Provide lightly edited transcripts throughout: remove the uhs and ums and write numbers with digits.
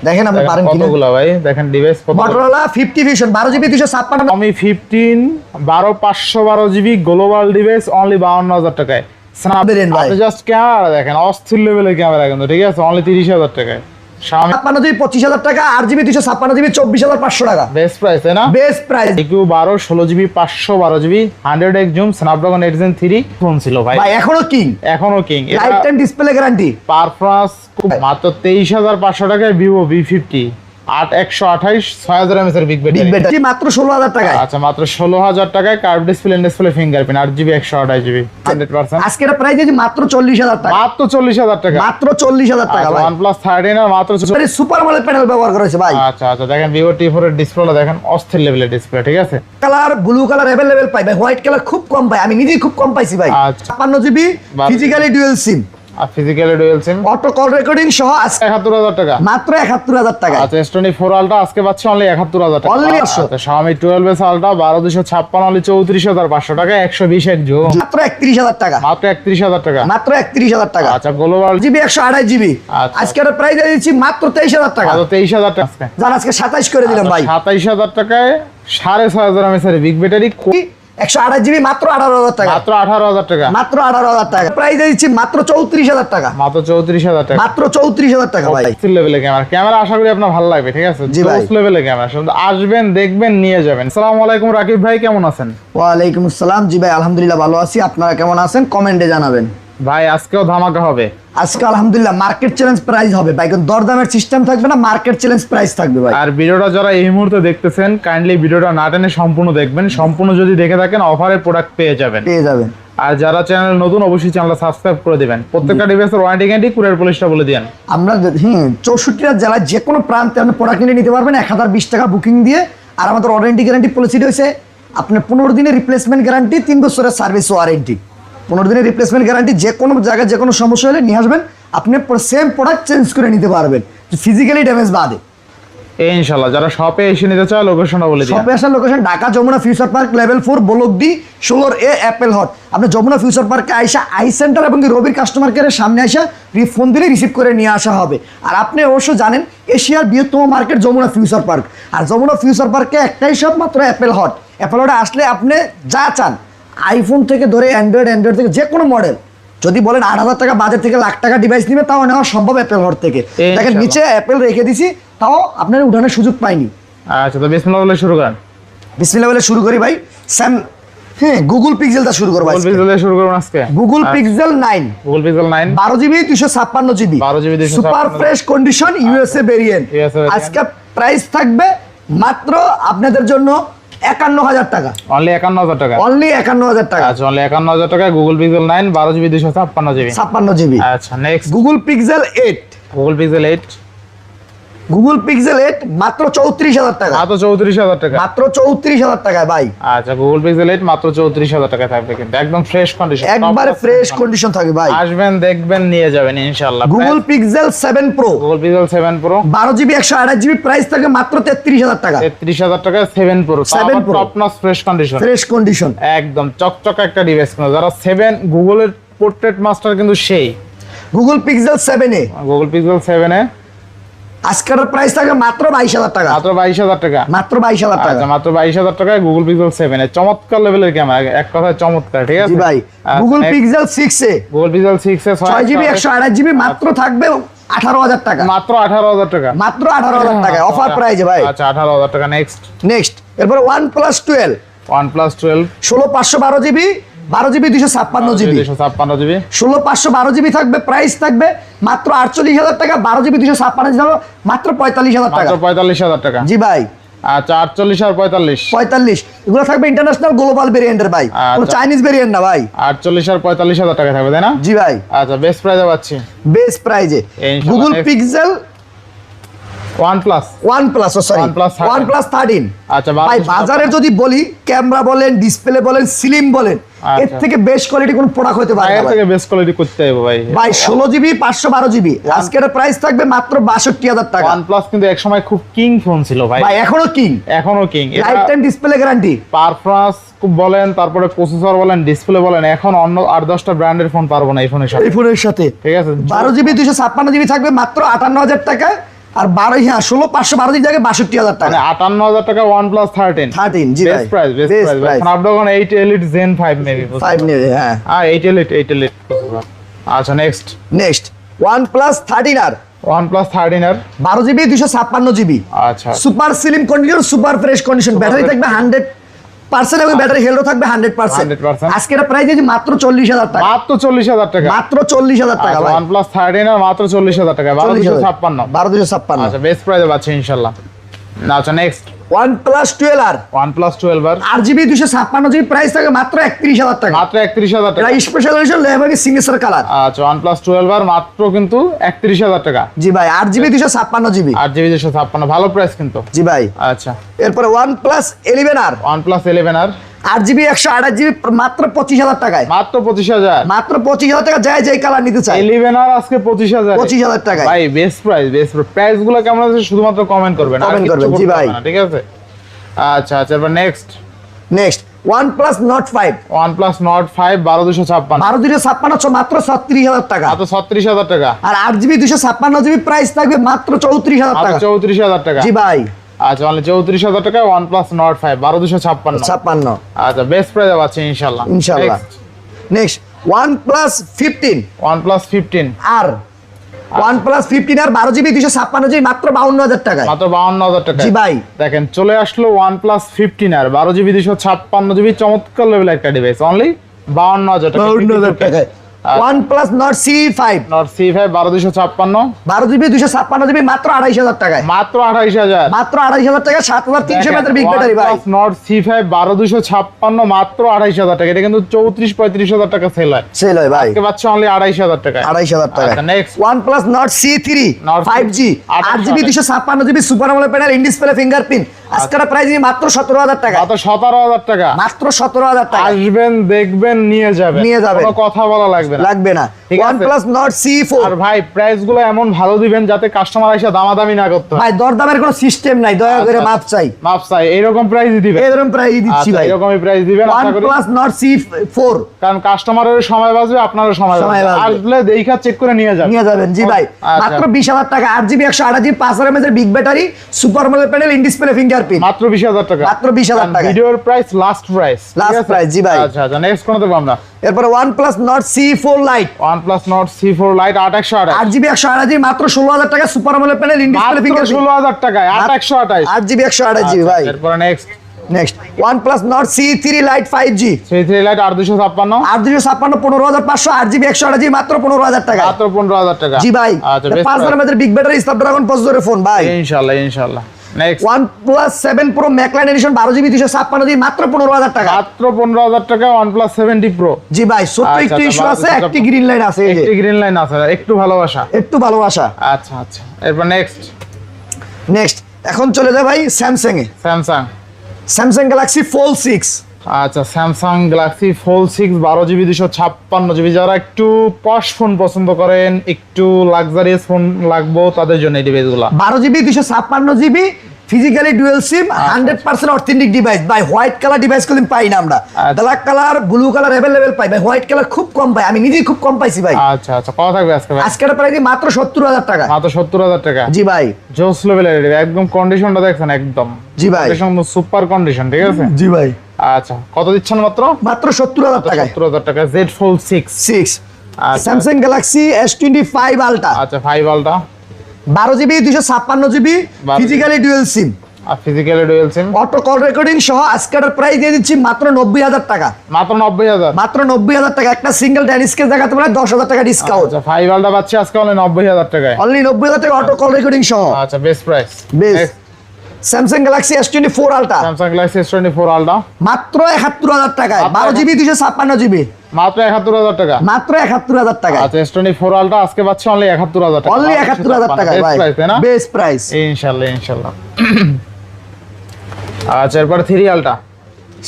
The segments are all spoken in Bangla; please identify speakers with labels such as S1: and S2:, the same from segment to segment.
S1: দেখেন আপনি পারেন কিনা
S2: কতগুলো ভাই দেখেন ডিভাইস কত
S1: Motorola 50 Vision 12GB 256
S2: আমি 15 12 512 জিবি গ্লোবাল ডিভাইস অনলি 52000 টাকায়
S1: Snapdragon ভাই।
S2: আপনি জাস্ট ক্যামেরা দেখেন অস্থির লেভেলের ক্যামেরা কিন্তু ঠিক আছে অনলি 30000 টাকায় Xiaomi
S1: 56GB 25000 টাকা 8GB 256GB 24500 টাকা
S2: বেস্ট প্রাইস তাই না
S1: best price
S2: EQ 12 16GB 512GB 100x zoom Snapdragon 8 Gen 3 phone ছিল ভাই
S1: ভাই এখনো কিং
S2: এখনো king
S1: life time display guarantee
S2: performance মাত্র 23500 টাকায় Vivo V50 8128 6000 mAh এর বিগ
S1: বিগ
S2: ব্যাটারি
S1: ব্যাটারি মাত্র 16000 টাকায়
S2: আচ্ছা মাত্র 16000 টাকায় curve display fingerprint 8GB 128GB 100%
S1: আজকে এটা প্রাইস আছে মাত্র 40000 টাকা
S2: মাত্র 40000 টাকা
S1: মাত্র 40000 টাকা ভাই
S2: OnePlus 13 আর মাত্র
S1: সুপার আমোলেড প্যানেল ব্যবহার করেছে ভাই
S2: আচ্ছা আচ্ছা দেখেন Vivo T4 এর ডিসপ্লেটা দেখেন অস্থির লেভেলের ডিসপ্লে ঠিক আছে
S1: কালার ব্লু কালার अवेलेबल পাই ভাই হোয়াইট কালার খুব কম পাই আমি নিজেই খুব কম পাইছি ভাই
S2: আচ্ছা।
S1: 56GB ফিজিক্যালি ডুয়াল সিম
S2: আর physically dual sim
S1: auto call recording সহ আজকে
S2: 71000 টাকা
S1: মাত্র 71000 টাকা
S2: আচ্ছা S24 Ultra আজকে পাচ্ছি অনলি 71000 টাকা
S1: Only
S2: আচ্ছা Xiaomi 12s Ultra 12256 অনলি 34500 টাকা 120 জুম
S1: মাত্র 31000 টাকা
S2: মাত্র 31000 টাকা
S1: মাত্র 31000 টাকা
S2: আচ্ছা গ্লোবাল
S1: জিবি 128GB
S2: আচ্ছা।
S1: আজকে এর প্রাইস দিচ্ছি মাত্র 23000 টাকা
S2: মাত্র 23000 টাকা আজকে
S1: যার আজকে 27 করে দিলাম ভাই
S2: 27000 টাকায় 6500 mAh এর বিগ ব্যাটারি
S1: 128GB মাত্র 18000 টাকা
S2: মাত্র 18000 টাকা
S1: মাত্র 18000 টাকা প্রাইস দিচ্ছি মাত্র 34000 টাকা
S2: মাত্র 34000 টাকা
S1: মাত্র 34000 টাকা ভাই
S2: অস্থির লেভেলের ক্যামেরা আশা করি আপনার ভালো লাগবে ঠিক আছে
S1: জি ভাই।
S2: জোস লেভেলের ক্যামেরা শুধু আসবেন দেখবেন নিয়ে যাবেন আসসালামু আলাইকুম রাকিব ভাই কেমন আছেন
S1: ওয়ালাইকুম আসসালাম জি ভাই আলহামদুলিল্লাহ ভালো আছি আপনারা কেমন আছেন কমেন্টে জানাবেন
S2: ভাই আজকেও ধামাকা হবে
S1: আজকে আলহামদুলিল্লাহ মার্কেট চ্যালেঞ্জ প্রাইস হবে ভাই কোন দরদামের সিস্টেম থাকবে না মার্কেট চ্যালেঞ্জ প্রাইস থাকবে ভাই
S2: আর ভিডিওটা যারা এই মুহূর্তে দেখতেছেন কাইন্ডলি ভিডিওটা না টেনে সম্পূর্ণ দেখবেন সম্পূর্ণ যদি দেখে থাকেন অফারে প্রোডাক্ট পেয়ে যাবেন
S1: পেয়ে যাবেন
S2: আর যারা চ্যানেল নতুন অবশ্যই চ্যানেলটা সাবস্ক্রাইব করে দিবেন প্রত্যেকটা ডিভাইসের ওয়ারেন্টি গ্যারান্টি কুরিয়ার পলিশটা বলে দিয়েন
S1: আমরা 64টা জেলায় যে কোনো প্রান্তে আপনি প্রোডাক্ট কিনে নিতে পারবেন 1020 টাকা বুকিং দিয়ে আর আমাদের ওয়ারেন্টি গ্যারান্টি পলিসি রয়েছে আপনার 15 দিনের রিপ্লেসমেন্ট গ্যারান্টি 3 বছরের সার্ভিস ওয়ারেন্টি 15 দিনের রিপ্লেসমেন্ট গ্যারান্টি যে কোনো জায়গায় যে কোনো সমস্যা হলে নিয়ে আসবেন আপনি সেম প্রোডাক্ট চেঞ্জ করে নিতে পারবেন ফিজিক্যালি ড্যামেজ বাদে
S2: ইনশাআল্লাহ যারা শপে এসে নিতে চায় লোকেশনটা বলে দিন
S1: শপে আসার location Dhaka Jamuna future park level 4 block D 16 এ অ্যাপেল হট আপনি যমুনা ফিউচার পার্কে আইসা আই সেন্টার এবং রবির কাস্টমার কেয়ারের সামনে আসা ফোন দিলে রিসিভ করে নিয়ে আসা হবে আর আপনি অবশ্য জানেন এশিয়ার বৃহত্তম মার্কেট যমুনা ফিউচার পার্ক আর যমুনা ফিউচার পার্কে একটাই শপ মাত্র অ্যাপেল হট অ্যাপেল হটে আসলে আপনি যা চান আইফোন থেকে ধরে অ্যান্ড্রয়েড থেকে যে কোনো মডেল যদি বলেন 8000 টাকা বাজেট থেকে লাখ টাকা ডিভাইস নিবে তাও নেওয়া সম্ভব অ্যাপেল হট থেকে দেখেন নিচে অ্যাপেল রেখে দিছি তাও আপনার উঠানোর সুযোগ পাইনি
S2: আচ্ছা তো বিসমিল্লাহ বলে শুরু করেন
S1: বিসমিল্লাহ বলে শুরু করি ভাই গুগল পিক্সেলটা শুরু করব
S2: গুগল পিক্সেল দিয়ে শুরু করুন আজকে
S1: Google pixel 9
S2: Google pixel 9
S1: 12GB 256GB
S2: 12GB 256
S1: super fresh condition USA variant
S2: USA variant।
S1: আজকে প্রাইস থাকবে মাত্র আপনাদের জন্য 51000 টাকা
S2: অনলি 51000 টাকা
S1: অনলি 51000 টাকা
S2: আচ্ছা অনলি 51000 টাকা Google pixel 9 12GB 256GB
S1: 56GB
S2: আচ্ছা next
S1: Google pixel 8
S2: Google pixel 8
S1: Google pixel 8 মাত্র 34000 টাকা
S2: মাত্র 34000 টাকা
S1: মাত্র 34000 টাকায় ভাই
S2: আচ্ছা গুগল পিক্সেল 8 মাত্র 34000 টাকা থাকবে কিন্তু একদম ফ্রেশ কন্ডিশন
S1: একবারে ফ্রেশ কন্ডিশন থাকবে ভাই
S2: আসবেন দেখবেন নিয়ে যাবেন ইনশাআল্লাহ
S1: Google pixel 7 pro
S2: Google pixel 7 pro
S1: 12GB 128GB price থাকে মাত্র 33000 টাকা
S2: 33000 টাকা 7 pro
S1: 7 Pro।
S2: Top notch fresh condition
S1: fresh condition
S2: একদম চকচক একটা ডিভাইস কিন্তু যারা 7 গুগলের পোর্ট্রেট মাস্টার কিন্তু সেই
S1: গুগল পিক্সেল 7 এ
S2: গুগল পিক্সেল 7 এ
S1: আজকের প্রাইস থাকে মাত্র 22000 টাকা
S2: মাত্র 22000 টাকা
S1: মাত্র 22000 টাকা
S2: আচ্ছা মাত্র 22000 টাকায় গুগল পিক্সেল 7 এ চমৎকার লেভেলের ক্যামেরা এক কথায় চমৎকার ঠিক আছে
S1: জি ভাই গুগল পিক্সেল 6 এ
S2: গুগল পিক্সেল 6 এ
S1: 6GB 128GB মাত্র থাকবে 18000 টাকা
S2: মাত্র 18000 টাকা
S1: মাত্র 18000 টাকা অফার প্রাইসে ভাই
S2: আচ্ছা 18000 টাকা
S1: নেক্সট এরপর OnePlus 12
S2: OnePlus 12
S1: 16512GB 12GB 256GB
S2: 256GB
S1: 16512GB থাকবে প্রাইস থাকবে মাত্র 48000 টাকা 12GB 256GB মাত্র 45000 টাকা
S2: মাত্র 45000 টাকা
S1: জি ভাই
S2: আচ্ছা 48 আর 45
S1: 45 এগুলো থাকবে ইন্টারন্যাশনাল গ্লোবাল ভেরিয়েন্টের ভাই কোনো চাইনিজ ভেরিয়েন্ট না ভাই
S2: 48 আর 45000 টাকা থাকবে তাই না
S1: জি ভাই
S2: আচ্ছা বেস্ট প্রাইসে পাচ্ছি
S1: বেস্ট প্রাইজে
S2: ইনশাআল্লাহ।
S1: Google pixel
S2: OnePlus OnePlus 13
S1: OnePlus 13
S2: আচ্ছা
S1: ভাই বাজারে যদি বলি ক্যামেরা বলেন ডিসপ্লে বলেন স্লিম বলেন এর
S2: আচ্ছা।
S1: থেকে বেস্ট কোয়ালিটি কোন প্রোডাক্ট হতে পারে না
S2: এর
S1: ভাই।
S2: থেকে বেস্ট কোয়ালিটি করতে হবে ভাই
S1: ভাই 16GB 512GB আজকের প্রাইস থাকবে মাত্র 62000 টাকা
S2: OnePlus কিন্তু এক সময় খুব কিং ফোন ছিল ভাই
S1: ভাই এখনো কিং
S2: এখনো king
S1: life time display guarantee
S2: performance বলেন তারপরে প্রসেসর বলেন ডিসপ্লে বলেন এখন অন্য 8-10টা ব্র্যান্ডের ফোন পারবো না এই ফোনের সাথে
S1: এই ফোনের সাথে
S2: ঠিক আছে
S1: 12GB 256GB থাকবে মাত্র 58000 টাকায় আর 16,512 দিক থেকে 62,000 টাকা।
S2: মানে 58,000 টাকা OnePlus 13
S1: 13 জি ভাই,
S2: best price Snapdragon 8 Elite Zen 5 maybe
S1: 5 নেবে হ্যাঁ।
S2: 8 Elite আচ্ছা next
S1: OnePlus 13R
S2: OnePlus 13R
S1: 12 GB 256 GB,
S2: আচ্ছা
S1: super slim condition, super fresh condition, battery থাকবে 100% এবং ব্যাটারি হেলথও থাকবে 100%।
S2: 100%
S1: আজকে এটা প্রাইস দিয়েছি মাত্র 40,000 টাকা,
S2: মাত্র 40,000 টাকা
S1: মাত্র 40,000 টাকা ভাই।
S2: OnePlus 13R মাত্র 40,000 টাকা 1256
S1: 12,256।
S2: আচ্ছা বেস্ট প্রাইসে পাচ্ছি ইনশাআল্লাহ। আচ্ছা next
S1: OnePlus 12R
S2: OnePlus 12R
S1: 8GB 256 GB, price থাকে মাত্র 31,000 টাকা,
S2: মাত্র 31,000 টাকা।
S1: এটা স্পেশাল এডিশন লেভারি সিগনেচার কালার।
S2: আচ্ছা OnePlus 12R মাত্র কিন্তু 31,000 টাকা।
S1: জি ভাই 8GB 256 জিবি,
S2: 8GB 256 ভালো প্রাইস কিন্তু।
S1: জি ভাই।
S2: আচ্ছা
S1: এরপরে OnePlus 11R
S2: OnePlus 11R
S1: 8GB 128GB মাত্র 25,000 টাকায়,
S2: মাত্র 25,000
S1: মাত্র 25,000 টাকা, যায় যেই কালার নিতে চাই
S2: 11R আজকে 25,000
S1: 25,000 টাকায়।
S2: ভাই বেস্ট প্রাইস গুলো কেমন আছে শুধুমাত্র কমেন্ট করবেন, আর
S1: Comment
S2: কিচ্ছু
S1: করবেন,
S2: করতে
S1: জি
S2: হবে
S1: ভাই।
S2: না, ঠিক আছে। আচ্ছা এবার next
S1: OnePlus Nord 5
S2: OnePlus Nord 5 12256
S1: 12,256 মাত্র 36,000 টাকা,
S2: মাত্র 36,000 টাকা।
S1: আর 8GB 256 জিবি প্রাইস থাকবে মাত্র 34,000
S2: মাত্র
S1: টাকা।
S2: 34,000 টাকা।
S1: জি ভাই
S2: আচ্ছা অনলি 34,000 টাকা OnePlus Nord 5 12256
S1: 56।
S2: আচ্ছা বেস্ট প্রাইসে পাচ্ছি ইনশাআল্লাহ।
S1: ইনশাআল্লাহ। নেক্সট OnePlus 15
S2: OnePlus 15
S1: আর OnePlus 15 আর 12GB 256 জিবি মাত্র 52,000 টাকা,
S2: মাত্র 52,000 টাকা।
S1: জি ভাই।
S2: দেখেন চলে আসলো OnePlus 15R 12GB 256GB চমৎকার লেভেল একটা ডিভাইস অনলি 52,000 টাকা।
S1: 52,000 টাকায়। OnePlus Nord C5
S2: Nord C5 12256
S1: 12GB 256 GB মাত্র 28,000 টাকায়,
S2: মাত্র 28,000
S1: মাত্র 28,000 টাকা, 7,300 mAh বিগ ব্যাটারি ভাই।
S2: OnePlus Nord C5 12256 মাত্র 28,000 টাকা। এটা কিন্তু 34-35,000 টাকা সেল হয়,
S1: সেল হয় ভাই
S2: আজকে পাচ্ছে অনলি 28,000 টাকা।
S1: 28,000 টাকা।
S2: আচ্ছা next
S1: OnePlus Nord C3
S2: Nord
S1: 5G
S2: 8GB
S1: 8GB 256 GB super AMOLED panel, in display fingerprint, আজকের প্রাইস মাত্র 17,000 টাকা,
S2: মাত্র 17,000 টাকা।
S1: মাত্র 17,000 টাকা।
S2: আসবেন দেখবেন নিয়ে যাবেন,
S1: নিয়ে যাবেন।
S2: কোনো কথা বলা লাগবে না,
S1: লাগবে না।
S2: ঠিক আছে?
S1: OnePlus Nord C4
S2: আর ভাই প্রাইস গুলো এমন ভালো দিবেন যাতে কাস্টমার এসে দামাদামি না করতে হয়।
S1: ভাই দরদামের কোনো সিস্টেম নাই, দয়া করে
S2: আচ্ছা,
S1: মাপ চাই,
S2: মাপ চাই এইরকম প্রাইস দিবেন।
S1: এই ধরুন প্রাইস দিচ্ছি
S2: আচ্ছা,
S1: ভাই।
S2: এরকমই প্রাইস দিবেন আশা করি,
S1: OnePlus Nord C4
S2: কারণ কাস্টমারের সময় বাঁচবে, আপনারও সময়
S1: সময়
S2: বাঁচবে।
S1: বাঁচবে।
S2: আসলে দেখা চেক করে নিয়ে যাবেন,
S1: নিয়ে যাবেন, জি ভাই।
S2: আচ্ছা।
S1: মাত্র 20,000 টাকা, 8GB 128GB 5000 mAh big battery, super AMOLED panel, in display fingerprint,
S2: মাত্র 20,000 টাকা।
S1: মাত্র 20,000 টাকা।
S2: ভিডিওর price last price,
S1: Last price, জি ভাই।
S2: আচ্ছা নেক্সট কোন দেব আমরা?
S1: এরপর OnePlus Nord C4 Lite
S2: OnePlus Nord C4 Lite 8/128
S1: 8GB 128GB মাত্র 16,000 টাকা, super AMOLED panel, in display
S2: মাত্র
S1: ফিঙ্গারপ্রিন্ট,
S2: 16,000 টাকায় 8/128
S1: 8GB 128GB ভাই।
S2: এরপর next
S1: next OnePlus Nord C3 Lite 5G
S2: C3 Lite 8/256
S1: 8/256 15,500 8GB 128GB মাত্র 15,000 টাকা,
S2: মাত্র 15,000 টাকা।
S1: জি ভাই।
S2: আচ্ছা best
S1: 5000 mAh big battery, Snapdragon প্রসেসরের ফোন ভাই।
S2: ইনশাআল্লাহ next
S1: OnePlus 7 Pro McLaren edition 12GB 256GB মাত্র 15,000 টাকা,
S2: মাত্র 15,000 টাকা OnePlus 7T Pro।
S1: জি ভাই। ছোট্ট
S2: আচ্ছা,
S1: একটু
S2: আচ্ছা,
S1: ইস্যু আছে,
S2: 12,000
S1: একটি গ্রিন লাইট আছে, এই যে
S2: একটি গ্রিন লাইন আছে, একটু ভালোবাসা।
S1: একটু ভালোবাসা।
S2: আচ্ছা এরপর নেক্সট
S1: নেক্সট এখন চলে যায় ভাই Samsung A, Samsung Galaxy fold 6
S2: আচ্ছা Samsung Galaxy fold 6 12GB 256GB যারা একটু পশ ফোন পছন্দ করেন, একটু লাক্সারিয়াস ফোন লাগবো তাদের জন্য এই ডিভাইসগুলো।
S1: 12GB 256GB physically dual sim, 100% authentic device ভাই। হোয়াইট কালার ডিভাইস কোনদিন পাই না আমরা, black colour, blue colour available পাই ভাই, হোয়াইট কালার খুব কম পাই, আমি নিজেই খুব কম পাইছি ভাই।
S2: আচ্ছা কত থাকবে আজকে ভাই?
S1: আজকের প্রাইস মাত্র 70,000 টাকা,
S2: মাত্র 70,000 টাকা।
S1: জি ভাই।
S2: জোস লেভেলের একদম কন্ডিশনটা দেখছেন একদম,
S1: জি ভাই।
S2: কন্ডিশন সুপার কন্ডিশন, ঠিক আছে।
S1: জি ভাই।
S2: আচ্ছা কত দিচ্ছেন? মাত্র
S1: মাত্র 70,000 টাকা,
S2: 70,000 টাকা Z Fold 6। আচ্ছা
S1: স্যামসাং গ্যালাক্সি S25 আলট্রা
S2: আচ্ছা 5 আলটা
S1: 12GB 256GB physically dual sim,
S2: আর physically dual sim,
S1: auto call recording সহ আজকের প্রাইস দিয়ে দিচ্ছি মাত্র 90,000 টাকা,
S2: মাত্র 90,000।
S1: মাত্র 90,000 টাকা। একটা সিঙ্গেল ড্যানিসকে দেখাতে পারে 10,000 টাকা ডিসকাউন্ট,
S2: আচ্ছা 5 আলটা পাচ্ছি আজকে অনলি 90,000 টাকায়,
S1: অনলি 90,000 টাকা অটো কল রেকর্ডিং সহ।
S2: আচ্ছা best price.
S1: Best Samsung Galaxy S24 ultra
S2: Samsung Galaxy S24 আলটা
S1: মাত্র 71,000 টাকায়,
S2: মাত্র
S1: 12GB 256GB
S2: মাত্র 71,000 টাকা,
S1: মাত্র 71,000 টাকা,
S2: আচ্ছা S24 আলটা আজকে পাচ্ছি অনলি 71,000 টাকা,
S1: অনলি 71,000 টাকা ভাই, বেস্ট প্রাইস
S2: ইনশাআল্লাহ। আচ্ছা এরপর 3 আলটা,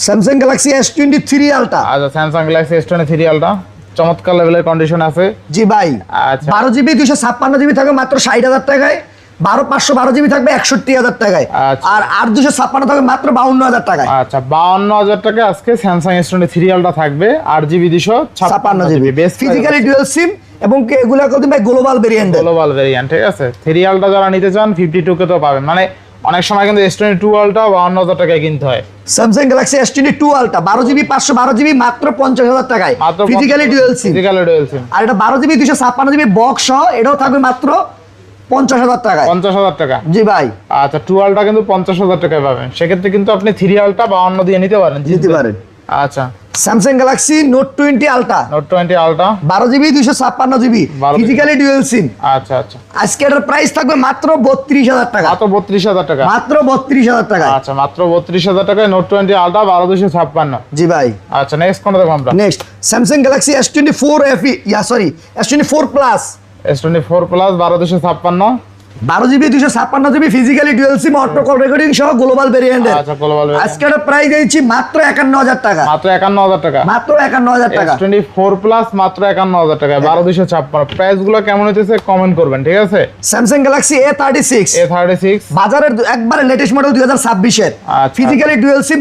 S1: স্যামসাং গ্যালাক্সি S23 আলট্রা
S2: আচ্ছা স্যামসাং গ্যালাক্সি S23 আলটা চমৎকার লেভেলের কন্ডিশন আছে,
S1: জি ভাই।
S2: আচ্ছা
S1: 12GB 256GB থাকে মাত্র 60,000 টাকায়, 512 জিবি থাকবে 61,000 টাকায়।
S2: আচ্ছা।
S1: আর 8256 থাকবে মাত্র 52,000 টাকায়।
S2: আচ্ছা 52,000 টাকা আজকে স্যামসাং S23 আলট্রা থাকবে 8GB 256GB best
S1: physically dual সিম এবং এগুলো কিন্তু ভাই গ্লোবাল ভেরিয়েন্ট।
S2: গ্লোবাল ভেরিয়েন্ট, ঠিক আছে। 3 আলট্রা যারা নিতে চান 52 কে তো পাবেন, মানে অনেক সময় কিন্তু S22 আলট্রা 52,000 টাকায় কিনতে হয়।
S1: Samsung Galaxy S22 ultra 12GB 512GB মাত্র 50,000 টাকায়
S2: মাত্র
S1: ফিজিক্যালি ডুয়াল সিম।
S2: Physically dual sim.
S1: আর এটা 12GB 256GB বক্স সহ এটাও থাকবে মাত্র 50,000 টাকায়।
S2: 50,000 টাকা।
S1: জি ভাই।
S2: আচ্ছা 2 আলট্রা কিন্তু 50,000 টাকায় পাবেন, সেক্ষেত্রে কিন্তু আপনি 3 আলট্রা 52 দিয়ে নিতে পারেন,
S1: নিতে পারেন।
S2: আচ্ছা
S1: Samsung Galaxy note 20 ultra
S2: note 20 ultra
S1: 12GB 256GB
S2: 12GB
S1: physically dual sim.
S2: আচ্ছা আচ্ছা
S1: আজকে এটার প্রাইস থাকবে মাত্র 32,000 টাকা।
S2: মাত্র 32,000 টাকা।
S1: মাত্র 32,000 টাকা।
S2: আচ্ছা মাত্র 32,000 টাকায় নোট 20 আলট্রা 12256।
S1: জি ভাই।
S2: আচ্ছা নেক্সট কোনটা দেখব আমরা?
S1: Next Samsung Galaxy S24 FE S24 plus
S2: S24 plus 12256।
S1: 12GB 256GB physically dual sim auto call recording সহ গ্লোবাল ভেরিয়েন্ট।
S2: আচ্ছা গ্লোবাল
S1: আজকে এটার প্রাইস দিয়েছি মাত্র 51,000 টাকা।
S2: মাত্র 51,000 টাকা।
S1: মাত্র 51,000 টাকা।
S2: S24 প্লাস মাত্র 51,000 টাকা 12256। প্রাইস গুলো কেমন হইতেছে কমেন্ট করবেন, ঠিক আছে।
S1: স্যামসাং গ্যালাক্সি A36 বাজারের একবারে লেটেস্ট মডেল 2026 এর
S2: আচ্ছা।
S1: ফিজিক্যালি ডুয়াল সিম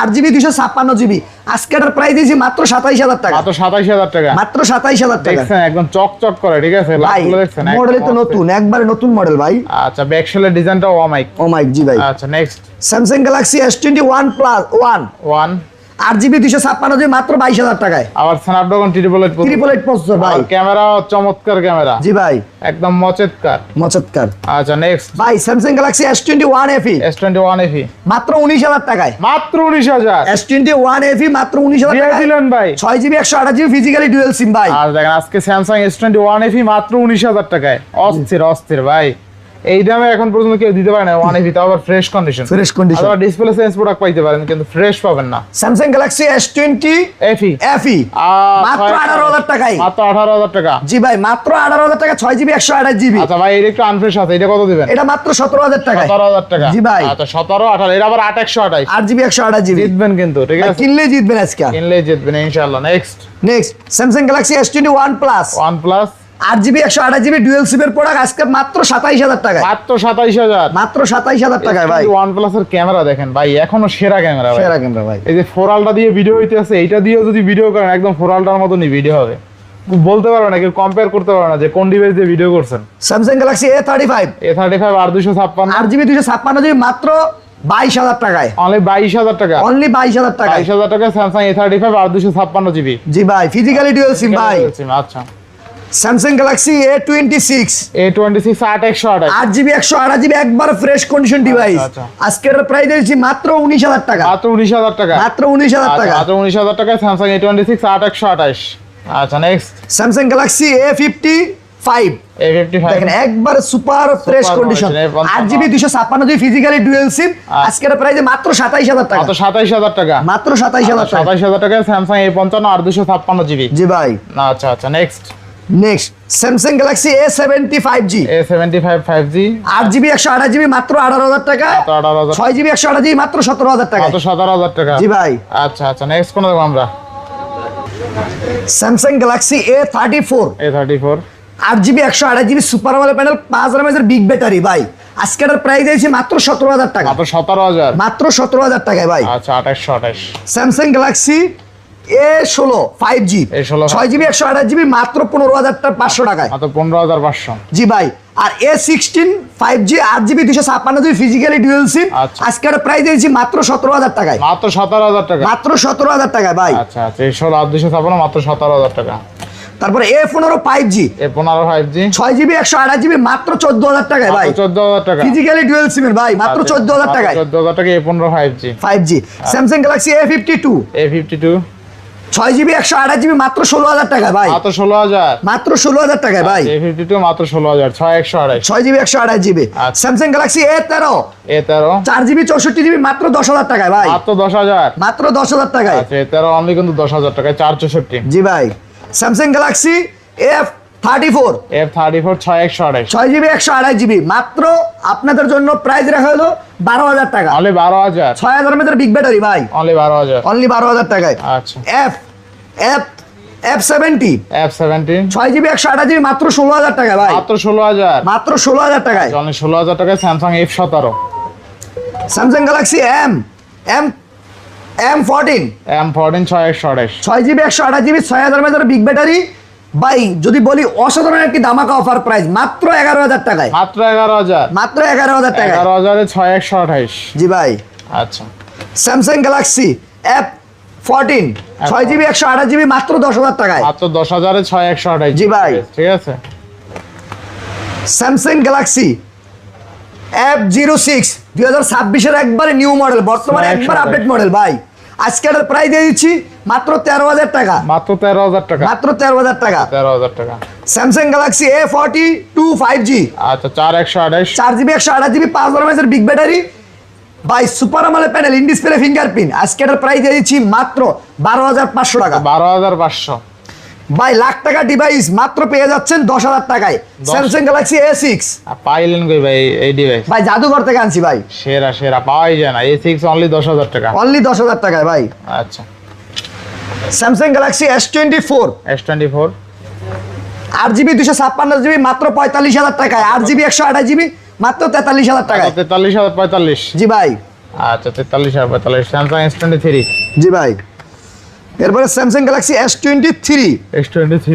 S1: 8GB 256GB আজকে এটার প্রাইস দিয়েছি মাত্র 27,000 টাকা।
S2: মাত্র 27,000 টাকা।
S1: মাত্র 27,000 টাকা।
S2: দেখছেন একদম চকচক করে, ঠিক আছে।
S1: ভাই
S2: লাইটগুলো দেখছেন
S1: মডেল তো নতুন, একবারে নতুন মডেল ভাই।
S2: আচ্ছা ব্যাকশেলের ডিজাইনটা ওমাইক।
S1: ও মাই জি ভাই।
S2: আচ্ছা next
S1: Samsung Galaxy S21 plus
S2: 1
S1: 8GB 256GB মাত্র 22,000 টাকায়।
S2: আবার স্ন্যাপড্রাগন
S1: 888 প্রসেসর ভাই।
S2: ক্যামেরা চমৎকার ক্যামেরা,
S1: জি ভাই
S2: একদম মচেতকার। আচ্ছা নেক্সট
S1: ভাই Samsung Galaxy S21 FE
S2: S21 FE
S1: মাত্র 19,000 টাকায়।
S2: মাত্র 19,000।
S1: S21 FE মাত্র 19,000
S2: দিয়ে
S1: টাকায়
S2: দিলেন ভাই।
S1: 6GB 128GB ফিজিক্যালি ডুয়াল সিম ভাই।
S2: আর দেখেন আজকে স্যামসাং S21 FE মাত্র 19,000 টাকায়। অস্থির অস্থির ভাই, এই দামে এখন পর্যন্ত কেউ দিতে পারে না। 1 FE তাও আবার ফ্রেশ কন্ডিশন। আবার ডিসপ্লে চেঞ্জ প্রোডাক্ট পাইতে পারেন, কিন্তু ফ্রেশ পাবেন না।
S1: স্যামসাং গ্যালাক্সি S20
S2: FE
S1: মাত্র 18,000 টাকায়।
S2: মাত্র 18,000 টাকা।
S1: জি ভাই মাত্র 18,000 টাকা 6GB 128GB।
S2: আচ্ছা ভাই এটা একটু আনফ্রেশ আছে, এটা কত দিবেন?
S1: এটা মাত্র 17,000 টাকায়।
S2: 17,000 টাকা।
S1: জি ভাই।
S2: আচ্ছা 17 18 এটা আবার 8/128
S1: 8GB 128GB
S2: জিতবেন কিন্তু, ঠিক আছে।
S1: কিনলেই জিতবেন আজকে।
S2: কিনলেই জিতবেন ইনশাআল্লাহ। Next
S1: Samsung Galaxy S21 plus
S2: 1 plus
S1: 8GB 128GB dual সিমের প্রোডাক্ট আজকে মাত্র 27,000 টাকায়।
S2: মাত্র 27,000।
S1: মাত্র 27,000 টাকায় ভাই।
S2: OnePlus এর ক্যামেরা দেখেন ভাই, এখনো সেরা ক্যামেরা ভাই।
S1: সেরা ক্যামেরা ভাই।
S2: এই যে 4 আলট্রা দিয়ে ভিডিও হইতেছে, এইটা দিয়েও যদি ভিডিও করেন একদম 4 আলট্রার মতনই ভিডিও হবে। বলতে পারবে না, কেউ কম্পেয়ার করতে পারবে না যে কোন ডিভাইস দিয়ে ভিডিও করছেন।
S1: স্যামসাং গ্যালাক্সি A35
S2: আর 256
S1: 8GB 256GB মাত্র 22,000 টাকায়।
S2: অনলি 22,000 টাকা।
S1: অনলি 22,000 টাকায়।
S2: 22,000 টাকা স্যামসাং A35 আর 256GB।
S1: জি ভাই ফিজিক্যালি ডুয়াল সিম ভাই।
S2: আচ্ছা
S1: Samsung Galaxy A26
S2: 8/128
S1: 8GB 128GB একবার ফ্রেশ কন্ডিশন ডিভাইস
S2: আচ্ছা।
S1: আজকের প্রাইস দিয়েছি মাত্র 19,000 টাকা।
S2: মাত্র 19,000 টাকা।
S1: মাত্র 19,000 টাকা।
S2: মাত্র 19,000 টাকা স্যামসাং A26 8/128। আচ্ছা নেক্সট
S1: স্যামসাং গ্যালাক্সি A55 দেখেন একবার super fresh condition 8GB 256GB physically dual sim আজকের প্রাইসে মাত্র 27,000 টাকা।
S2: মাত্র 27,000 টাকা।
S1: মাত্র 27,000 টাকা।
S2: 27,000 টাকা স্যামসাং A55 আর 256GB।
S1: জি ভাই।
S2: আচ্ছা আচ্ছা next
S1: Samsung Galaxy A75G
S2: 5G
S1: 8GB 128GB মাত্র 18,000 টাকা। 6GB 128GB মাত্র 17,000 টাকা।
S2: মাত্র 17,000 টাকা।
S1: জি ভাই।
S2: আচ্ছা আচ্ছা নেক্সট কোন দেখব আমরা?
S1: Samsung Galaxy A34 8GB 128GB super AMOLED panel 5 এর বিগ ব্যাটারি ভাই আজকের প্রাইস দিয়েছি মাত্র 17,000 টাকা।
S2: মাত্র 17,000।
S1: মাত্র 17,000 টাকায় ভাই।
S2: আচ্ছা 2828
S1: Samsung Galaxy A16 5G 6GB 128GB মাত্র 15,500 টাকায়।
S2: মাত্র 15,500।
S1: জি ভাই। আর A16 5G 8GB 256GB physically dual sim আজকের প্রাইস দিয়েছি মাত্র 17,000 টাকায়।
S2: মাত্র 17,000 টাকা।
S1: মাত্র 17,000 টাকায় ভাই।
S2: আচ্ছা আচ্ছা A16 আর 256 মাত্র 17,000 টাকা।
S1: তারপরে A15 5G 6GB 128GB মাত্র 14,000 টাকায় ভাই।
S2: 14,000 টাকা
S1: ফিজিক্যালি ডুয়াল সিমের ভাই মাত্র 14,000 টাকায়।
S2: 14,000 টাকা A15
S1: 5G Samsung Galaxy A52 6GB 128GB মাত্র 16,000 টাকায় ভাই।
S2: মাত্র 16,000।
S1: মাত্র 16,000 টাকায় ভাই।
S2: A52 মাত্র 16,000
S1: 6GB 128GB Samsung Galaxy A13 4GB 64GB মাত্র 10,000 টাকায় ভাই।
S2: মাত্র 10,000।
S1: মাত্র 10,000 টাকায়।
S2: আচ্ছা A13 অনলি কিন্তু 10,000 টাকায় 464।
S1: জি ভাই। Samsung Galaxy F34 6GB 128GB মাত্র আপনাদের জন্য প্রাইস রাখা হলো 12,000 টাকা।
S2: অনলি 12,000।
S1: 6,000 এর বিগ ব্যাটারি ভাই।
S2: অনলি 12,000।
S1: অনলি 12,000 টাকায়।
S2: আচ্ছা
S1: F70
S2: F70
S1: 6GB 128GB মাত্র 16000 টাকা ভাই,
S2: মাত্র 16000,
S1: মাত্র 16000 টাকায়।
S2: জনে 16000 টাকায় Samsung F17,
S1: Samsung Galaxy M14
S2: M14 628,
S1: 6GB 128GB 6000 mAh big battery ভাই। যদি বলি অসাধারণ একটি ধামাকা অফার প্রাইস মাত্র 11000 টাকায়,
S2: মাত্র 11000,
S1: মাত্র 11000 টাকায়।
S2: 11000 এ 6128।
S1: জি ভাই।
S2: আচ্ছা,
S1: Samsung Galaxy F14 6GB 128GB মাত্র 10000 টাকায়,
S2: মাত্র 10000 এ 6128।
S1: জি ভাই।
S2: ঠিক আছে।
S1: স্যামসাং গ্যালাক্সি F06 2026 এর একবারে নিউ মডেল, বর্তমানে একবার আপডেট মডেল ভাই। আজকে এটার প্রাইস দিয়ে দিচ্ছি মাত্র 13000 টাকা,
S2: মাত্র 13000 টাকা,
S1: মাত্র 13000 টাকা।
S2: 13000 টাকা।
S1: স্যামসাং গ্যালাক্সি A42 5G
S2: আচ্ছা, 4128,
S1: 4GB 128GB 5000 mAh big battery ভাই, super AMOLED panel, in display fingerprint. আজকে এটার প্রাইস দিয়ে দিচ্ছি মাত্র 12500 টাকা,
S2: 12500।
S1: ভাই। লাখ টাকা ডিভাইস মাত্র পেয়ে যাচ্ছেন 10000 টাকায়। স্যামসাং গ্যালাক্সি A6
S2: পাইলেন কই ভাই এই ডিভাইস?
S1: ভাই জাদুঘর থেকে আনছি ভাই,
S2: সেরা সেরা পাওয়াই যায় না। A6 অনলি 10000 টাকা,
S1: অনলি 10000 টাকায় ভাই।
S2: আচ্ছা।
S1: Samsung Galaxy S24
S2: S24
S1: 8GB 256GB মাত্র 45000 টাকায়, 8GB 128GB মাত্র 43000 টাকায়।
S2: 43045।
S1: জি ভাই।
S2: আচ্ছা, 43045। স্যামসাং S23,
S1: জি ভাই। এরপরে Samsung Galaxy S23 S23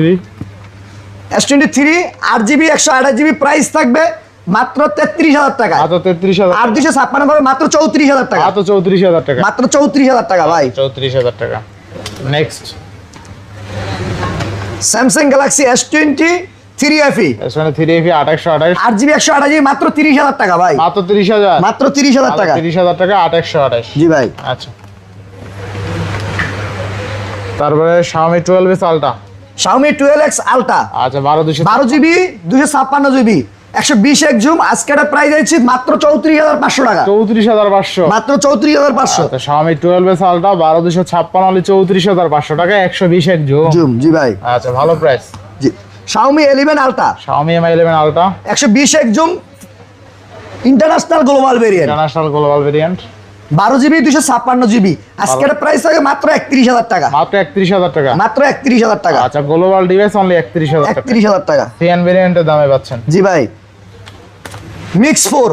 S1: 8GB 128GB price থাকবে মাত্র 33000 টাকা,
S2: মাত্র 33000,
S1: আর 256 হবে মাত্র 34000 টাকা,
S2: মাত্র 34000 টাকা,
S1: মাত্র 34000 টাকা ভাই।
S2: 34000 টাকা। Next,
S1: Samsung Galaxy S23 FE
S2: S23 FE 2828,
S1: 8GB 128GB মাত্র 30000 টাকা ভাই,
S2: মাত্র 30000,
S1: মাত্র 30000 টাকা।
S2: 30000 টাকা 2828।
S1: জি ভাই।
S2: আচ্ছা, তারপরে Xiaomi 12s Ultra,
S1: Xiaomi 12X Ultra
S2: আচ্ছা 12200,
S1: 12GB 256GB 120x জুম। আজকে এটা প্রাইস দিচ্ছি মাত্র 34500 টাকা,
S2: 34500,
S1: মাত্র 34500
S2: আচ্ছা। Xiaomi 12s Ultra 12256 অনলি 34500 টাকা, 120 এর জুম।
S1: জুম। জি ভাই।
S2: আচ্ছা, ভালো প্রাইস।
S1: জি। Xiaomi 11 Ultra
S2: Xiaomi Mi 11 Ultra
S1: 120x zoom, international global variant,
S2: international global variant,
S1: 12GB 256GB। আজকে এটা প্রাইস থাকে মাত্র 31000 টাকা,
S2: মাত্র 31000 টাকা,
S1: মাত্র 31000 টাকা,
S2: আচ্ছা। গ্লোবাল ডিভাইস অনলি 31000 টাকা,
S1: 31000 টাকা।
S2: সিএন ভেরিয়েন্টের দামে পাচ্ছেন।
S1: জি ভাই। মিক্স 4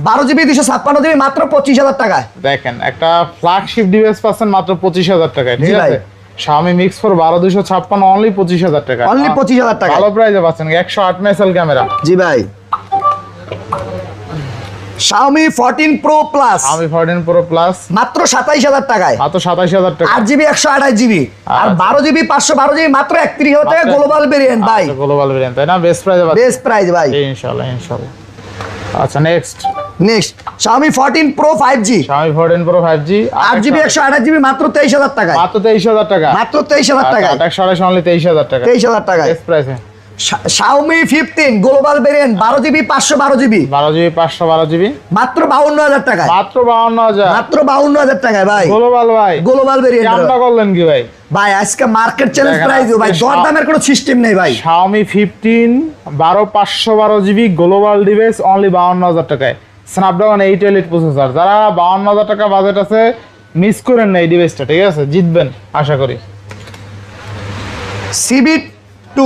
S1: 12GB 256GB মাত্র 25000 টাকা।
S2: দেখেন, একটা ফ্ল্যাগশিপ ডিভাইস পাচ্ছেন মাত্র 25000 টাকায়। ঠিক
S1: জি ভাই।
S2: আছে। Xiaomi Mix 4 12256 অনলি 25000 টাকা,
S1: অনলি 25000 টাকা।
S2: ভালো প্রাইসে পাচ্ছেন। 108 মেগাপিক্সেল ক্যামেরা।
S1: জি ভাই। Xiaomi 14 Pro Plus
S2: Xiaomi 14 Pro Plus
S1: মাত্র 27000 টাকায়,
S2: মাত্র 27000 টাকা,
S1: 8GB 128GB আর
S2: আচ্ছা।
S1: 12GB 512GB মাত্র 31000 টাকা। গ্লোবাল ভেরিয়েন্ট ভাই,
S2: গ্লোবাল ভেরিয়েন্ট, তাই না? বেস্ট প্রাইসে পাচ্ছেন,
S1: বেস্ট প্রাইস ভাই।
S2: ইনশাআল্লাহ ইনশাআল্লাহ। আচ্ছা, next
S1: next Xiaomi 14 Pro 5G
S2: Xiaomi 14 Pro 5G
S1: 8GB 128GB মাত্র 23000 টাকায়,
S2: মাত্র 23000 টাকা,
S1: মাত্র 23000 টাকায়,
S2: 128 অনলি 23000 টাকা,
S1: 23000 টাকায়।
S2: বেস্ট প্রাইসে।
S1: Xiaomi 15 global variant 12GB 512GB
S2: 12GB 512GB
S1: মাত্র 52000 টাকায়,
S2: মাত্র 52000,
S1: মাত্র 52000 টাকায় ভাই।
S2: গ্লোবাল ভাই,
S1: গ্লোবাল ভেরিয়েন্ট
S2: দামটা করলেন কি ভাই?
S1: ভাই আজকে মার্কেট চ্যালেঞ্জ
S2: দেখেন,
S1: প্রাইস ভাই,
S2: আজকে
S1: দরদামের কোনো সিস্টেম নেই ভাই।
S2: Xiaomi 15 12512GB global device only 52000 টাকায়, স্ন্যাপড্রাগন 8 এলিট প্রসেসর। যারা 52000 টাকা বাজেট আছে, মিস করেন না এই ডিভাইসটা। ঠিক আছে, জিতবেন আশা করি।
S1: CB2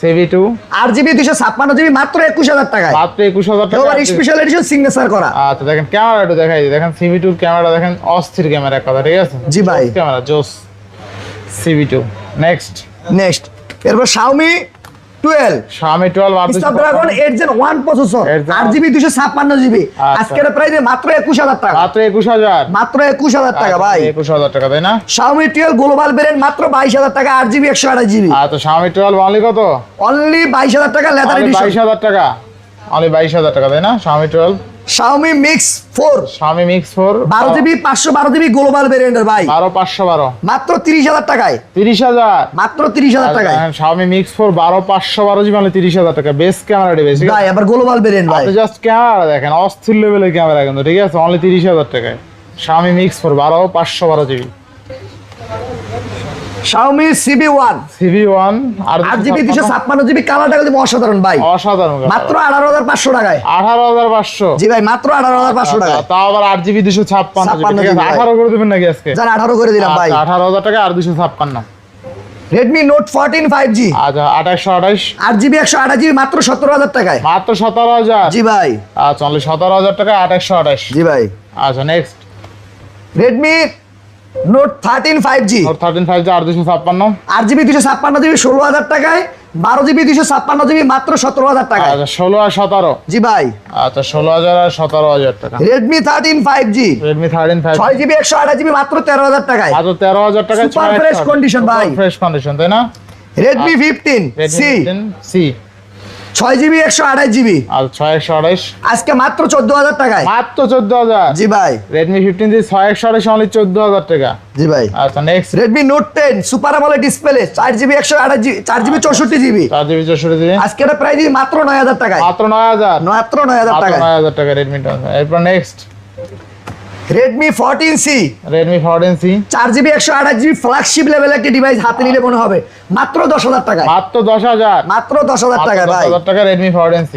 S2: CV2
S1: 8GB 256GB মাত্র 21000 টাকায়,
S2: মাত্র 21000 টাকা।
S1: এবার স্পেশাল এডিশন সিগনেচার করা।
S2: আচ্ছা, দেখেন ক্যামেরা একটু দেখাই দিই। দেখেন CV2 এর ক্যামেরা, দেখেন অস্থির ক্যামেরা এক কথা। ঠিক আছে,
S1: জি ভাই।
S2: ক্যামেরা জোস। CV2 নেক্সট
S1: এরপর Xiaomi 12
S2: Xiaomi 12
S1: Snapdragon 8 Gen 1 processor 8GB 256GB আজকের প্রাইসে মাত্র 21000 টাকা,
S2: মাত্র 21000,
S1: মাত্র 21000 টাকা ভাই।
S2: 21000 টাকা, তাই না?
S1: Xiaomi 12 গ্লোবাল ভেরিয়েন্ট মাত্র 22000 টাকা 8GB 128GB,
S2: আচ্ছা, Xiaomi 12 অনলি কত?
S1: অনলি 22000 টাকা লেদার এডিশন,
S2: 22000 টাকা, অনলি 22000 টাকা, তাই না? Xiaomi 12
S1: Xiaomi Mix 4
S2: Xiaomi Mix 4
S1: 12GB 512GB global ভেরিয়েন্টের ভাই
S2: 12512
S1: মাত্র 30000 টাকায়,
S2: 30000,
S1: মাত্র 30000 টাকায়
S2: Xiaomi Mix 4 12512GB অনলি 30000 টাকা। Best camera device.
S1: ভাই, আবার গ্লোবাল ভেরিয়েন্ট ভাই।
S2: আপনি জাস্ট ক্যামেরা দেখেন, অস্থির লেভেলের ক্যামেরা কিন্তু। ঠিক আছে, অনলি 30000 টাকায় Xiaomi Mix 4 12512GB।
S1: Xiaomi CB1
S2: CV1 আর
S1: 8GB 256GB কালারটা কিন্তু অসাধারণ ভাই,
S2: অসাধারণ camera।
S1: মাত্র 18500 টাকায়।
S2: 18500,
S1: জি ভাই, মাত্র 18500 টাকায়।
S2: তাও আবার 8GB 256GB। ঠিক আছে, 18 করে দিবেন নাকি আজকে?
S1: যান 18 করে দিলাম ভাই।
S2: 18000 টাকা আর 256।
S1: রেডমি নোট 14 5G
S2: আচ্ছা 2828
S1: 8GB 128GB মাত্র 17,000 টাকায়।
S2: মাত্র 17,000।
S1: জি ভাই।
S2: আচ্ছা অনলি 17,000 টাকায় 2828।
S1: জি ভাই।
S2: আচ্ছা next
S1: Redmi note 13 5G
S2: note 13 5G 8256।
S1: 8GB 256GB 16,000 টাকায়, 12GB 256GB মাত্র 17,000 টাকায়।
S2: আচ্ছা 16 আর 17।
S1: জি ভাই।
S2: আচ্ছা 16,000 আর 17,000 টাকা।
S1: Redmi 13 5G
S2: Redmi 13 5G
S1: 6GB 128GB মাত্র 13,000 টাকায়।
S2: মাত্র 13,000 টাকায়।
S1: Super fresh condition ভাই।
S2: ফ্রেশ কন্ডিশন তাই না?
S1: Redmi 15 C
S2: Redmi 15 C
S1: 6GB 128GB
S2: আর 6128
S1: আজকে মাত্র 14,000 টাকায়।
S2: মাত্র 14,000।
S1: জি ভাই।
S2: Redmi 15 দিয়ে 6128 অনলি 14,000 টাকা।
S1: জি ভাই।
S2: আচ্ছা next
S1: Redmi note 10 super AMOLED display 4GB 128GB 4GB 64GB
S2: 4GB 64GB
S1: আজকে এটা প্রাইস মাত্র 9,000 টাকায়।
S2: মাত্র 9,000।
S1: মাত্র 9,000
S2: মাত্র
S1: টাকায়।
S2: 9,000 টাকা রেডমি 10। এরপর next
S1: Redmi 14C
S2: Redmi 14C
S1: 4GB 128GB flagship level একটি ডিভাইস হাতে নিলে মনে হবে মাত্র 10,000 টাকায়।
S2: মাত্র 10,000।
S1: মাত্র 10,000
S2: মাত্র
S1: টাকায় ভাই।
S2: 10,000 টাকা Redmi 14C।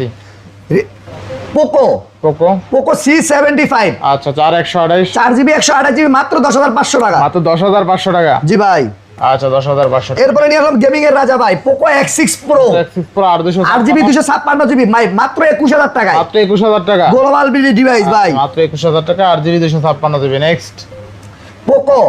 S1: Poco
S2: Poco
S1: Poco C75
S2: আচ্ছা 4128
S1: 4GB 128GB মাত্র 10,500 টাকা।
S2: মাত্র 10,500 টাকা।
S1: জি ভাই।
S2: আচ্ছা 10,500 টাকা।
S1: এরপরে নিয়ে আসলাম গেমিং এর রাজা ভাই Poco X6 Pro
S2: X6 Pro
S1: 8GB 256GB মাত্র 21,000 টাকায়।
S2: মাত্র 21,000 টাকা।
S1: গ্লোবাল বিডি ডিভাইস ভাই।
S2: মাত্র 21,000 টাকা 8GB 256GB। Next
S1: Poco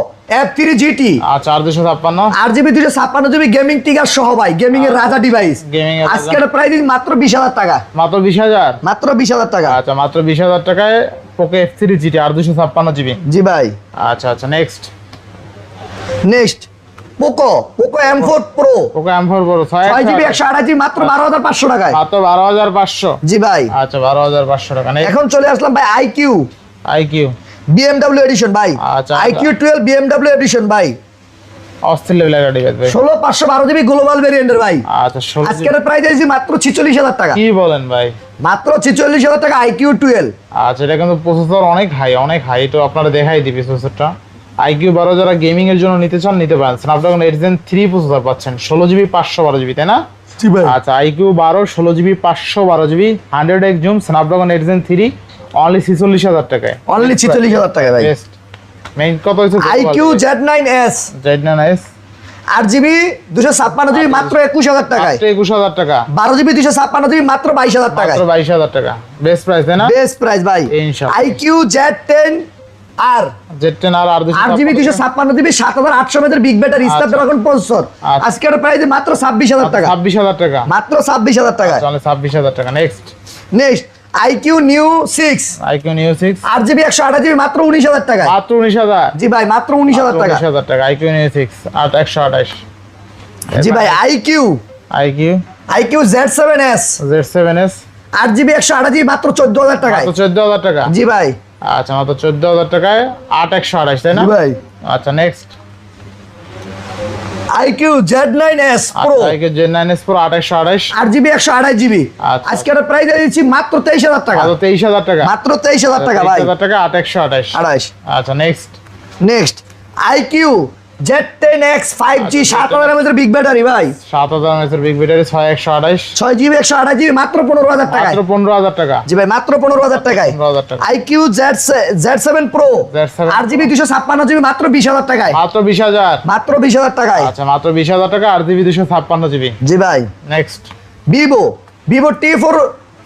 S1: F3 GT
S2: আচ্ছা 8,256
S1: 8GB 256GB গেমিং টিগার সহ ভাই গেমিং এর রাজা ডিভাইস
S2: গেমিং এর রাজা।
S1: আজকের প্রাইস মাত্র 20,000 টাকা।
S2: মাত্র 20,000।
S1: মাত্র 20,000 টাকা।
S2: আচ্ছা মাত্র 20,000 টাকায় পোকো F3 GT 8,256GB।
S1: জি ভাই।
S2: আচ্ছা আচ্ছা next
S1: next Poco M4 Pro
S2: Poco M4 Pro
S1: 6GB 128GB মাত্র 12,500 টাকায়।
S2: মাত্র 12,500।
S1: জি ভাই।
S2: আচ্ছা 12,500 টাকা। নেক্সট
S1: এখন চলে আসলাম ভাই
S2: IQ
S1: BMW এডিশন ভাই।
S2: আচ্ছা,
S1: IQ 12 BMW এডিশন ভাই
S2: অস্থির লেভেলের ডিভাইস ভাই।
S1: 16512GB গ্লোবাল ভেরিয়েন্টের ভাই।
S2: আচ্ছা 16
S1: আজকের প্রাইস আছে মাত্র 46,000 টাকা।
S2: কি বলেন ভাই?
S1: মাত্র 46,000 টাকা IQ 12।
S2: আচ্ছা এটা কিন্তু প্রসেসর অনেক হাই তো আপনারা দেখাই দিবি প্রসেসরটা। IQ 12 যারা গেমিং এর জন্য নিতে চান নিতে পারেন। Snapdragon 8 Gen 3 প্রসেসর পাচ্ছেন 16GB 512GB তাই না?
S1: জি ভাই।
S2: আচ্ছা IQ 12 16GB 512GB 100x zoom Snapdragon 8 Gen 3 only 46,000 টাকায়।
S1: অনলি 46,000 টাকা ভাই।
S2: বেস্ট মেইন কত হইছে?
S1: IQ Z9s
S2: Z9s
S1: 8GB 256GB মাত্র 21,000 টাকায়।
S2: মাত্র 21,000 টাকা।
S1: 12GB 256GB মাত্র 22,000 টাকায়।
S2: মাত্র 22,000 টাকা। বেস্ট প্রাইস তাই না?
S1: বেস্ট প্রাইস ভাই।
S2: ইনশাআল্লাহ।
S1: IQ Z10 আর
S2: Z10 আর
S1: 8GB 256GB 7,800 mAh big battery Snapdragon processor
S2: আচ্ছা।
S1: আজকের প্রাইস মাত্র 26,000 টাকা।
S2: 26,000 টাকা।
S1: মাত্র 26,000 টাকা।
S2: চলে 26,000 টাকা। Next
S1: next IQ Neo 6
S2: IQ Neo 6
S1: 8GB 128GB মাত্র 19,000 টাকা।
S2: মাত্র 19,000।
S1: জি ভাই মাত্র 19,000 টাকা।
S2: 19,000 টাকা IQ Neo 6 আর 128।
S1: জি ভাই IQ Z7s
S2: Z7s
S1: 8GB 128GB মাত্র 14,000 টাকায়।
S2: মাত্র 14,000 টাকা।
S1: জি ভাই।
S2: আচ্ছা মাত্র 14,000 টাকায় 8128 তাই না?
S1: জি ভাই।
S2: আচ্ছা next
S1: IQ Z9s Pro
S2: IQ Z9s Pro 8128
S1: 8GB 128GB
S2: আচ্ছা।
S1: আজকের প্রাইস দিচ্ছি মাত্র 23,000 টাকা।
S2: মাত্র 23,000 টাকা।
S1: মাত্র 23,000 টাকা ভাই।
S2: 23,000 টাকা 8128।
S1: 28।
S2: আচ্ছা next
S1: next IQ Z10X 5G 7,000 mAh big battery ভাই।
S2: 7,000 mAh big battery 6128
S1: 6GB 128GB মাত্র 15,000 টাকায়।
S2: মাত্র 15,000 টাকা।
S1: জি ভাই মাত্র 15,000 টাকায়।
S2: 15,000 টাকা।
S1: IQ Z7 Pro
S2: Z7
S1: 8GB 256GB মাত্র 20,000 টাকায়।
S2: মাত্র 20,000।
S1: মাত্র 20,000 টাকায়।
S2: আচ্ছা মাত্র 20,000 টাকা 8GB 256GB।
S1: জি ভাই।
S2: নেক্সট
S1: Vivo T4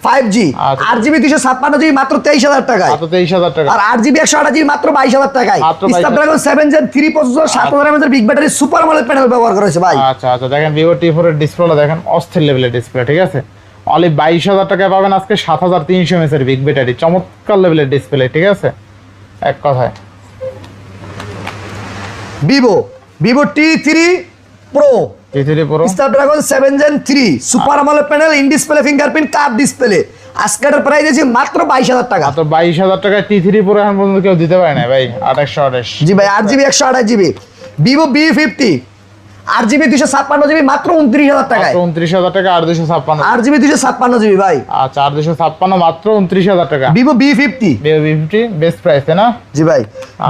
S1: 5G
S2: আচ্ছা।
S1: 8GB 256GB মাত্র 23,000 টাকায়।
S2: মাত্র 23,000 টাকা।
S1: আর 8GB 128GB মাত্র 22,000 টাকায়।
S2: মাত্র 22,000
S1: Snapdragon 7 Gen 3 processor 7,000 mAh big battery super AMOLED panel ব্যবহার করেছে ভাই।
S2: আচ্ছা আচ্ছা দেখেন Vivo T4 এর ডিসপ্লেটা দেখেন অস্থির লেভেলের ডিসপ্লে ঠিক আছে। অনলি 22,000 টাকায় পাবেন আজকে 7,300 mAh এর বিগ ব্যাটারি চমৎকার লেভেলের ডিসপ্লে ঠিক আছে এক কথায়।
S1: Vivo T3 Pro
S2: T3 Pro
S1: Snapdragon 7 Gen 3 super AMOLED panel in display fingerprint curve display আজকের প্রাইস আছে মাত্র 22,000 টাকা।
S2: মাত্র 22,000 টাকায় T3 Pro এখন পর্যন্ত কেউ দিতে পারে না ভাই 2828।
S1: জি ভাই 8GB 128GB Vivo B50 8GB 256GB মাত্র 29,000 টাকায়।
S2: মাত্র 29,000 টাকা 8,256।
S1: 8GB 256GB ভাই।
S2: আচ্ছা 8,256 মাত্র 29,000 টাকা।
S1: Vivo B50
S2: Vivo V50 best price তাই না?
S1: জি ভাই।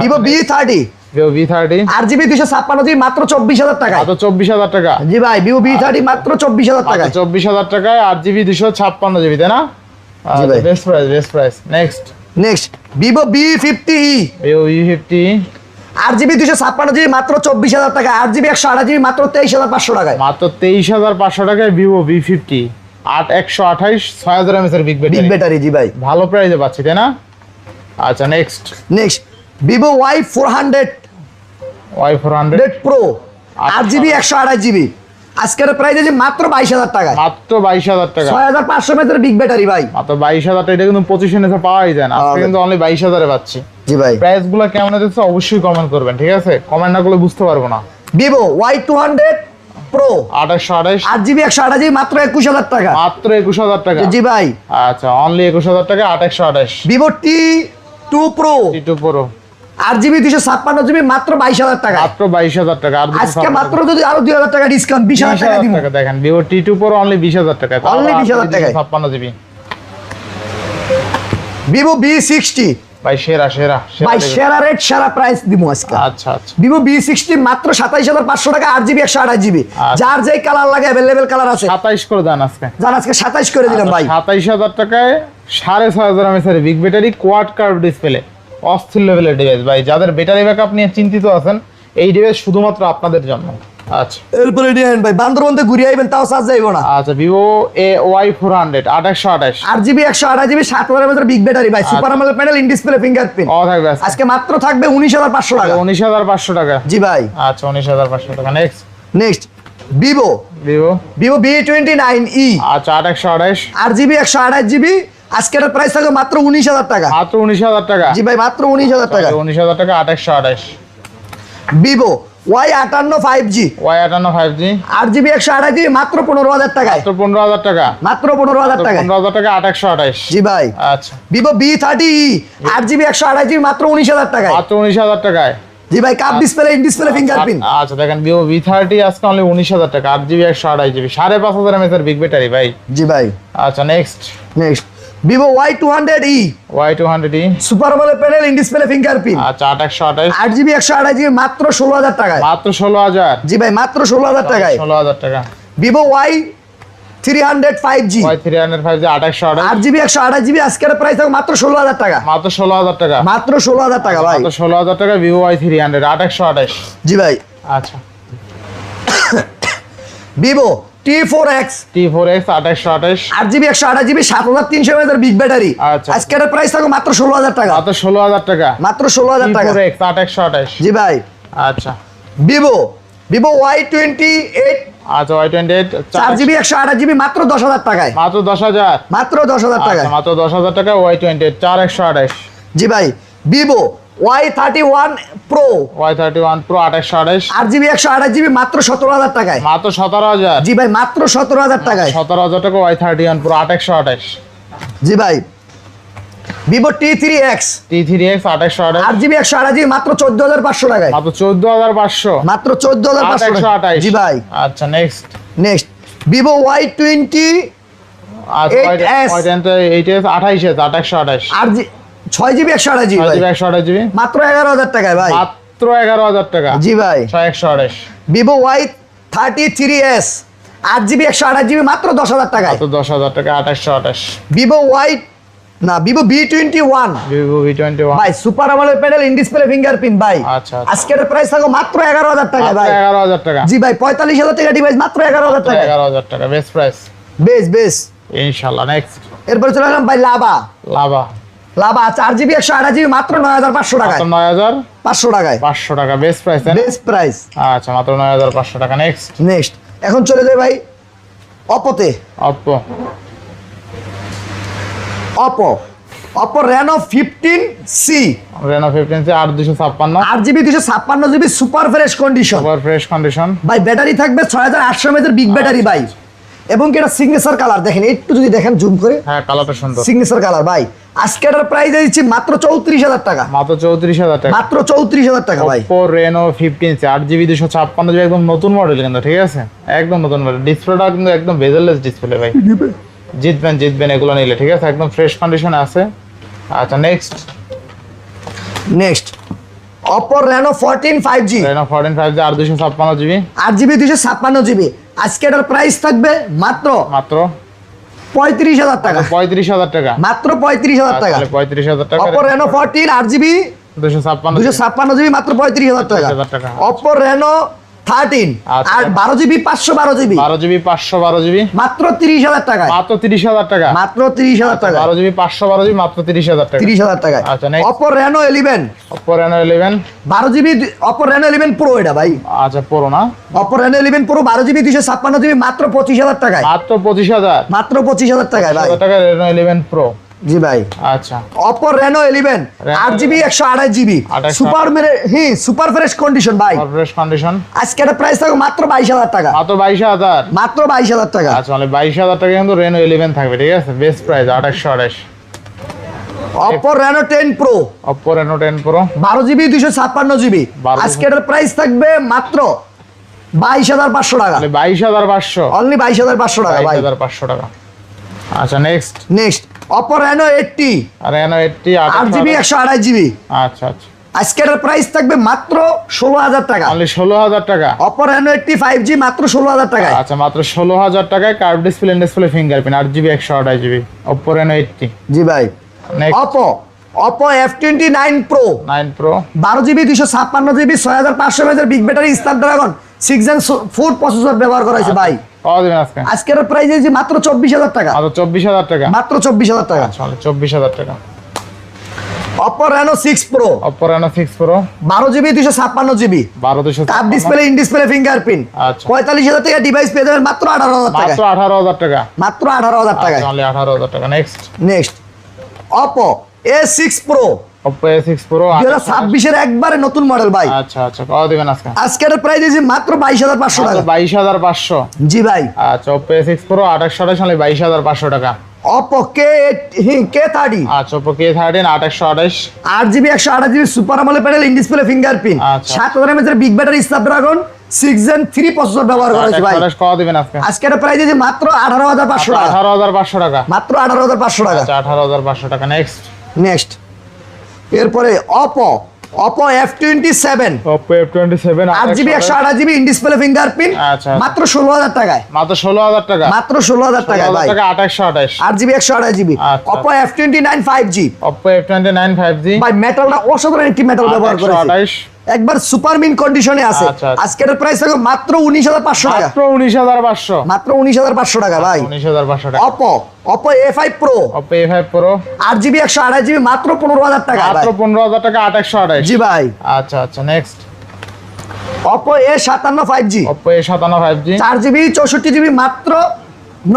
S1: Vivo B30
S2: Vivo V30
S1: 8GB 256GB মাত্র 24,000 টাকায়।
S2: মাত্র 24,000 টাকা।
S1: জি ভাই Vivo B30 মাত্র 24,000 টাকায়।
S2: 24,000 টাকায় 8GB 256GB তাই না?
S1: জি ভাই।
S2: Best price next
S1: next Vivo B50e
S2: Vivo V50
S1: 8GB 256GB মাত্র 24,000 টাকা, 8GB 128GB মাত্র 23,500 টাকায়।
S2: মাত্র 23,500 টাকায় ভিভো V50 128 6000 mAh এর বিগ
S1: বিগ
S2: ব্যাটারি।
S1: ব্যাটারি জি ভাই।
S2: ভালো প্রাইসে পাচ্ছি তাই না? আচ্ছা next
S1: next Vivo Y400
S2: Y400
S1: Pro
S2: আচ্ছা।
S1: 8GB 128GB আজকের প্রাইস আছে মাত্র 22,000 টাকায়,
S2: মাত্র 22,000 টাকা।
S1: 6500 mAh বিগ ব্যাটারি ভাই।
S2: মাত্র 22,000 টাকা, এটা কিন্তু 25 পাওয়াই যায় না, আজকে কিন্তু অনলি 22,000 এ পাচ্ছি।
S1: জি ভাই।
S2: প্রাইস গুলো কেমন হচ্ছে অবশ্যই কমেন্ট করবেন, ঠিক আছে? কমেন্ট না করলে বুঝতে পারবো না।
S1: Vivo Y200 Pro
S2: 2828
S1: 8GB 128GB মাত্র 21,000 টাকা।
S2: মাত্র 21,000 টাকা।
S1: জি ভাই।
S2: আচ্ছা অনলি 21,000 টাকা 2828।
S1: Vivo T2 Pro
S2: T2 Pro
S1: 8GB 256GB মাত্র 22,000 টাকা।
S2: মাত্র 22,000 টাকা। আর
S1: আজকে মাত্র যদি আরো 2,000 টাকা ডিসকাউন্ট 20,000 টাকা দিব।
S2: দেখেন ভিভো T2 Pro অনলি 20,000 টাকা।
S1: Only 20,000 টাকায়।
S2: 56GB।
S1: ভিভো V60
S2: ভাই সেরা সেরা
S1: ভাই
S2: দেবেন।
S1: সেরা রেট সেরা প্রাইস দিব আজকে।
S2: আচ্ছা আচ্ছা
S1: ভিভো V60 মাত্র 27,500 টাকা 8GB 128GB
S2: আচ্ছা।
S1: যার যেই কালার লাগে अवेलेबल কালার আছে।
S2: 27 করে দেন আজকে।
S1: যার আজকে 27 করে দিলাম ভাই।
S2: 27,000 টাকায় 6,500 mAh এর big battery quad curve display অস্থির লেভেলের ডিভাইস ভাই। যাদের ব্যাটারি ব্যাকআপ নিয়ে চিন্তিত আছেন এই ডিভাইস শুধুমাত্র আপনাদের জন্য। আচ্ছা
S1: এরপরে ডিজাইন ভাই বান্দরবনতে ঘুরে আইবেন তাও চার্জ যাইবো না।
S2: আচ্ছা Vivo Y400 2828
S1: 8GB 128GB 7000 mAh big battery ভাই, super AMOLED panel, in display fingerprint.
S2: ও থাকবে আজকে
S1: আজকে মাত্র থাকবে 19,500 টাকা।
S2: 19,500 টাকা।
S1: জি ভাই।
S2: আচ্ছা 19,500 টাকা। Next
S1: next Vivo
S2: Vivo
S1: V29e
S2: আচ্ছা 2828
S1: 8GB 128GB আজকের প্রাইস থাকবে মাত্র 19,000 টাকা।
S2: মাত্র 19,000 টাকা।
S1: জি ভাই মাত্র 19,000 টাকা।
S2: 19,000 টাকা 2828।
S1: Vivo Y58 5G
S2: Y58 5G
S1: 8GB 128GB মাত্র 15,000 টাকায়।
S2: মাত্র 15,000 টাকা।
S1: মাত্র 15,000 টাকায়।
S2: 15,000 টাকা 2828।
S1: জি ভাই।
S2: আচ্ছা
S1: ভিভো V30e 8GB 128GB মাত্র 19,000 টাকায়।
S2: মাত্র 19,000 টাকায়।
S1: জি ভাই cup display, in display fingerprint.
S2: আচ্ছা দেখেন ভিভো V30 আজকে অনলি 19,000 টাকা 8GB 128GB 5,500 mAh এর বিগ ব্যাটারি ভাই।
S1: জি ভাই।
S2: আচ্ছা next
S1: next Vivo Y200e
S2: Y200e
S1: super AMOLED panel, in display fingerprint.
S2: আচ্ছা 2828
S1: 8GB 128GB মাত্র 16,000 টাকায়।
S2: মাত্র 16,000।
S1: জি ভাই মাত্র 16,000 টাকায়।
S2: 16,000 টাকা।
S1: Vivo Y300 5G
S2: Y300 5G 2828
S1: 8GB 128GB আজকের প্রাইস থাকবে মাত্র 16,000 টাকা।
S2: মাত্র 16,000 টাকা।
S1: মাত্র 16,000 টাকা ভাই।
S2: মাত্র 16,000 টাকা ভিভো Y300 2828।
S1: জি ভাই।
S2: আচ্ছা
S1: Vivo T4X
S2: T4X 2828
S1: 8GB 128GB 7,300 mAh big battery
S2: আচ্ছা।
S1: আজকের প্রাইস থাকবে মাত্র 16,000 টাকা।
S2: মাত্র 16,000 টাকা।
S1: মাত্র 16,000 টাকা।
S2: T4X 2828।
S1: জি ভাই।
S2: আচ্ছা
S1: ভিভো Y28
S2: আচ্ছা Y28
S1: 4GB 128GB মাত্র 10,000 টাকায়।
S2: মাত্র 10,000।
S1: মাত্র 10,000 টাকায়।
S2: আচ্ছা মাত্র 10,000 টাকা Y28 4128।
S1: জি ভাই। Vivo Y31 Pro
S2: Y31 Pro 2828
S1: 8GB 128GB মাত্র 17,000 টাকায়।
S2: মাত্র 17,000।
S1: জি ভাই মাত্র 17,000 টাকায়।
S2: 17,000 টাকা Y31 Pro 2828।
S1: জি ভাই। Vivo T3X
S2: T3X 2828
S1: 8GB 128GB মাত্র 14,500 টাকায়।
S2: মাত্র 14,500।
S1: মাত্র 14,500 টাকা।
S2: 2828।
S1: জি ভাই।
S2: আচ্ছা নেক্সট
S1: নেক্সট ভিভো Y20
S2: আচ্ছা
S1: 8S
S2: 2828
S1: 6GB 128GB ভাই।
S2: 128GB
S1: মাত্র 11,000 টাকায় ভাই।
S2: মাত্র 11,000 টাকা।
S1: জি ভাই।
S2: 128
S1: ভিভো Y33s 8GB 128GB মাত্র 10,000 টাকায়।
S2: মাত্র 10,000 টাকা 2828।
S1: Vivo Vivo V21
S2: Vivo V21
S1: ভাই super AMOLED panel, in display fingerprint ভাই।
S2: আচ্ছা, আচ্ছা।
S1: আজকের প্রাইস থাকো মাত্র 11,000 টাকা ভাই।
S2: 11,000 টাকা।
S1: জি ভাই 45,000 টাকা ডিভাইস মাত্র 11,000 টাকা।
S2: 11,000 টাকা বেস্ট প্রাইস
S1: বেশ
S2: ইনশাআল্লাহ। নেক্সট
S1: এরপর চলে গেলাম ভাই
S2: লাভা
S1: 4GB 128GB মাত্র 9,500 টাকায়।
S2: মাত্র
S1: 500 টাকায়
S2: 9,500 টাকা বেস্ট প্রাইস।
S1: Best price.
S2: আচ্ছা মাত্র 9,500 টাকা। নেক্সট
S1: নেক্সট এখন চলে যাই ভাই অপোতে। Oppo Reno 15C
S2: Reno 15C 8,256
S1: 8GB 256GB super fresh condition
S2: super fresh condition
S1: ভাই। ব্যাটারি থাকবে 6,800 mAh বিগ ব্যাটারি ভাই। এবং কি এটা সিগনেচার কালার দেখেন, একটু যদি দেখেন জুম করে,
S2: হ্যাঁ কালারটা সুন্দর।
S1: সিগনেচার কালার ভাই। আজকের প্রাইস দিচ্ছি মাত্র 34,000 টাকা।
S2: মাত্র 34,000 টাকা।
S1: মাত্র 34,000 টাকা ভাই।
S2: Oppo Reno 15C 8GB 256GB একদম নতুন মডেল কিন্তু, ঠিক আছে একদম নতুন মডেল। ডিসপ্লেটা কিন্তু একদম বেজেললেস ডিসপ্লে ভাই। জিতবেন এগুলো নিলে, ঠিক আছে একদম ফ্রেশ কন্ডিশনে আছে। আচ্ছা next
S1: Oppo Reno 14 5G
S2: Reno 14 5G 8,256GB
S1: 8GB 256GB আজকের প্রাইস থাকবে মাত্র
S2: 35,000
S1: টাকা।
S2: 35,000 টাকা।
S1: মাত্র 35,000 টাকা।
S2: তাহলে 35,000 টাকা।
S1: Oppo Reno 14 8GB
S2: 256
S1: জিবি মাত্র 35,000 টাকা।
S2: 35,000 টাকা।
S1: Oppo Reno 13
S2: আচ্ছা।
S1: আর 12 জিবি 512 জিবি
S2: 12 জিবি 512 জিবি
S1: মাত্র 30,000 টাকা।
S2: মাত্র 30,000 টাকা।
S1: মাত্র 30,000 টাকা।
S2: 12 জিবি 512 জিবি মাত্র 30,000 টাকা।
S1: 30,000 টাকা।
S2: আচ্ছা, next।
S1: Oppo Reno 11
S2: Oppo Reno 11
S1: 12 GB Oppo Reno 11 Pro এটা ভাই।
S2: আচ্ছা, পুরো না?
S1: Oppo Reno 11 Pro 12 GB 256 GB মাত্র 25,000 টাকায়।
S2: মাত্র 25,000
S1: মাত্র 25,000 টাকায় ভাই।
S2: 25,000 টাকা Reno 11 Pro।
S1: জি ভাই।
S2: আচ্ছা,
S1: Oppo Reno 11 8 GB 128 GB
S2: 128
S1: super fresh condition ভাই।
S2: Fresh condition.
S1: আজকে এটা প্রাইস থাকবে মাত্র 22,000 টাকা।
S2: মাত্র 22,000।
S1: মাত্র 22,000 টাকা।
S2: আচ্ছা, মানে 22,000 টাকা কিন্তু Reno 11 থাকবে, ঠিক আছে? Best price 2828।
S1: Oppo Reno 10 Pro
S2: Oppo Reno 10 Pro
S1: 12 GB 256 GB
S2: 12
S1: আজকে এটার প্রাইস থাকবে মাত্র 22,500 টাকা।
S2: তাহলে 22,500।
S1: অনলি 22,500 টাকা ভাই।
S2: 22,500 টাকা। আচ্ছা, next
S1: Oppo Reno 80
S2: Reno 80
S1: 8 GB 128 GB
S2: আচ্ছা আচ্ছা,
S1: আজকে এটার প্রাইস থাকবে মাত্র 16,000 টাকা।
S2: অনলি 16,000 টাকা।
S1: Oppo Reno 80 5G মাত্র 16,000 টাকায়।
S2: আচ্ছা, মাত্র 16,000 টাকায় curve display display fingerprint 8 GB 128 GB Oppo Reno 80।
S1: জি ভাই।
S2: Next
S1: Oppo F29 Pro
S2: 9 Pro
S1: 12 GB 256 GB 6500 mAh big battery Snapdragon 6 Gen 4 processor ব্যবহার করা হয়েছে ভাই।
S2: পাওয়া যাবে আজকে?
S1: আজকের প্রাইস আছে মাত্র 24,000 টাকা।
S2: মাত্র 24,000 টাকা।
S1: মাত্র 24,000 টাকা।
S2: আচ্ছা, 24,000 টাকা।
S1: Oppo Reno 6 Pro
S2: Oppo Reno 6 Pro
S1: 12 GB 256 GB
S2: 12,256
S1: cup display in display fingerprint
S2: আচ্ছা।
S1: 45,000 টাকা ডিভাইস পেয়ে যাবেন মাত্র 18,000 টাকা।
S2: মাত্র 18,000 টাকা।
S1: মাত্র 18,000 টাকা।
S2: অনলি 18,000 টাকা।
S1: Next Oppo A6 Pro
S2: Oppo A6 Pro
S1: 2026 এর একবারে নতুন মডেল ভাই।
S2: আচ্ছা আচ্ছা, কত দিবেন আজকে?
S1: আজকের প্রাইস আছে মাত্র 22,500
S2: মাত্র
S1: টাকা।
S2: 22,500।
S1: জি ভাই।
S2: আচ্ছা, Oppo A6 Pro 2828 অনলি 22,500 টাকা।
S1: Oppo K30
S2: আচ্ছা, Oppo K13 2828
S1: 8 GB 128 GB super AMOLED panel in display fingerprint
S2: আচ্ছা।
S1: 7000 mAh big battery Snapdragon 6 Gen 3 processor ব্যবহার করা হয়েছে ভাই।
S2: 2828 কত দিবেন আজকে?
S1: আজকের প্রাইস আছে মাত্র 18,500 টাকা।
S2: 18,500 টাকা।
S1: মাত্র 18,500 টাকা।
S2: আচ্ছা, 18,500 টাকা।
S1: নেক্সট এরপরে Oppo F27
S2: Oppo F27
S1: 8 GB 128 GB in display fingerprint
S2: আচ্ছা।
S1: মাত্র 16,000 টাকায়।
S2: মাত্র 16,000 টাকা।
S1: মাত্র 16,000 টাকায় ভাই।
S2: 16,000 টাকা 2828।
S1: 8 জিবি 128 জিবি
S2: আচ্ছা।
S1: Oppo F29 5G
S2: Oppo F29 5G
S1: ভাই মেটালটা অসাধারণ একটি মেটাল ব্যবহার করেছে
S2: 2828
S1: একবার সুপার মিন কন্ডিশনে আছে।
S2: আচ্ছা, আচ্ছা।
S1: আজকের প্রাইস থাকবে মাত্র 19,500 টাকা।
S2: মাত্র 19,500।
S1: মাত্র 19,500 টাকা ভাই।
S2: 19,500 টাকা।
S1: Oppo A5 Pro
S2: Oppo A5 Pro
S1: 8 GB 128 GB মাত্র 15,000 টাকা ভাই।
S2: মাত্র 15,000 টাকা 2828।
S1: জি ভাই।
S2: আচ্ছা আচ্ছা, next
S1: Oppo A57 5G
S2: Oppo A57 5G
S1: 4 GB 64 GB মাত্র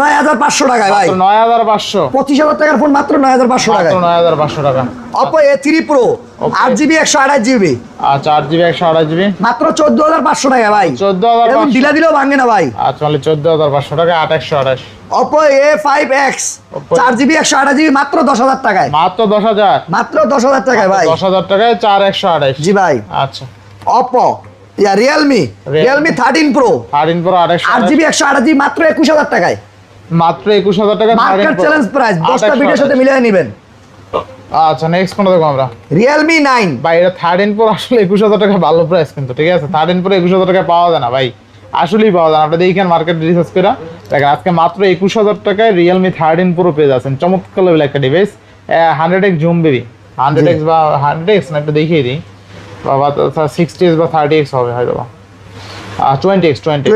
S1: 9,500 টাকায় ভাই।
S2: মাত্র 9,500।
S1: 25,000 টাকার ফোন মাত্র 9,500
S2: মাত্র
S1: টাকায়।
S2: 9,500 টাকা।
S1: Oppo A3 Pro
S2: Oppo
S1: 8 GB 128 GB
S2: আচ্ছা, 8 জিবি 128 জিবি
S1: মাত্র 14,500 টাকা ভাই।
S2: 14,500
S1: এরকম ডিলা দিলেও ভাঙে না ভাই।
S2: আচ্ছা, অনলি 14,500 টাকা 2828।
S1: Oppo A5X
S2: Oppo
S1: 4 GB 128 GB মাত্র 10,000 টাকায়।
S2: মাত্র 10,000।
S1: মাত্র 10,000 টাকায় ভাই।
S2: 10,000 টাকায় 4128।
S1: জি ভাই।
S2: আচ্ছা,
S1: Oppo Realme 13 Pro
S2: 13 Pro
S1: 8
S2: 2828
S1: GB 128 GB মাত্র 21,000 টাকায়।
S2: মাত্র 21,000 টাকা।
S1: মার্কেট চ্যালেঞ্জ প্রাইস 10টা ভিডিওর সাথে মিলিয়ে নেবেন।
S2: আচ্ছা, নেক্সট কোনটা দেখো আমরা?
S1: Realme 9
S2: ভাই, এটা 13 Pro আসলে 21,000 টাকা ভালো প্রাইস কিন্তু, ঠিক আছে? 13 Pro 21,000 টাকা পাওয়া যায় না ভাই, আসলেই পাওয়া যায় না। আপনি দেখেন মার্কেট রিসার্চ করে দেখেন, আজকে মাত্র 21,000 টাকায় Realme 13 Pro পেয়ে যাচ্ছেন। চমৎকার লেভেল একটা device. 100x zoom baby 100x বা 100x না, একটু দেখিয়ে দিই বাবা, 60x বা 30x হবে হয়তো বা 20x আর কি।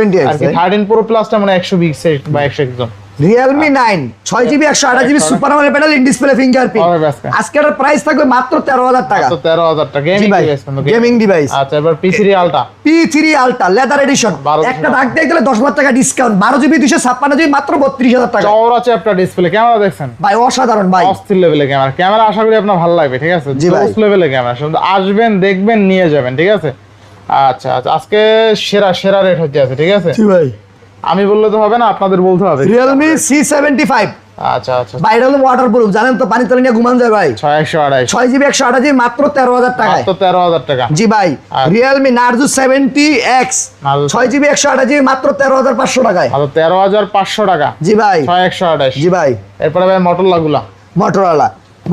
S2: 13 Pro প্লাসটা মানে 120 বা 100x zoom.
S1: Realme 9 6 GB 128 GB super AMOLED panel in display fingerprint
S2: হবে আজকে।
S1: আজকের প্রাইস থাকবে মাত্র 13,000 টাকা।
S2: মাত্র 13,000 টাকা গেমিং ডিভাইস কিন্তু।
S1: Gaming device.
S2: আচ্ছা, এবার P3 Ultra
S1: P3 Ultra leather addition
S2: 12,000
S1: একটা দাগ দিয়ে গেলে 10,000 টাকা ডিসকাউন্ট 12 জিবি 256 জিবি মাত্র 32,000 টাকা।
S2: চওড়া চ্যাপ্টার ডিসপ্লে, ক্যামেরা দেখছেন
S1: ভাই অসাধারণ ভাই।
S2: অস্থির লেভেলে ক্যামেরা আশা করি আপনার ভালো লাগবে, ঠিক আছে?
S1: জি ভাই।
S2: জোস লেভেলে ক্যামেরা, শুধু আসবেন দেখবেন নিয়ে যাবেন, ঠিক আছে? আচ্ছা আচ্ছা, আজকে সেরা রেট হচ্ছে আছে, ঠিক আছে?
S1: জি ভাই।
S2: আমি বললে তো হবে না, আপনাদের বলতে হবে।
S1: Realme C75
S2: আচ্ছা আচ্ছা,
S1: ভাই এটা হলো ওয়াটারপ্রুফ, জানেন তো পানি তলে নিয়ে ঘুমান যায় ভাই।
S2: 628
S1: 6 জিবি 128 জিবি মাত্র 13,000 টাকায়।
S2: মাত্র 13,000 টাকা।
S1: জি ভাই।
S2: আর-
S1: Realme Narzo 70X
S2: Narzo
S1: 6 GB 128 GB মাত্র 13,500 টাকায়।
S2: মাত্র 13,500 টাকা।
S1: জি ভাই।
S2: 6128।
S1: জি ভাই।
S2: এরপরে ভাই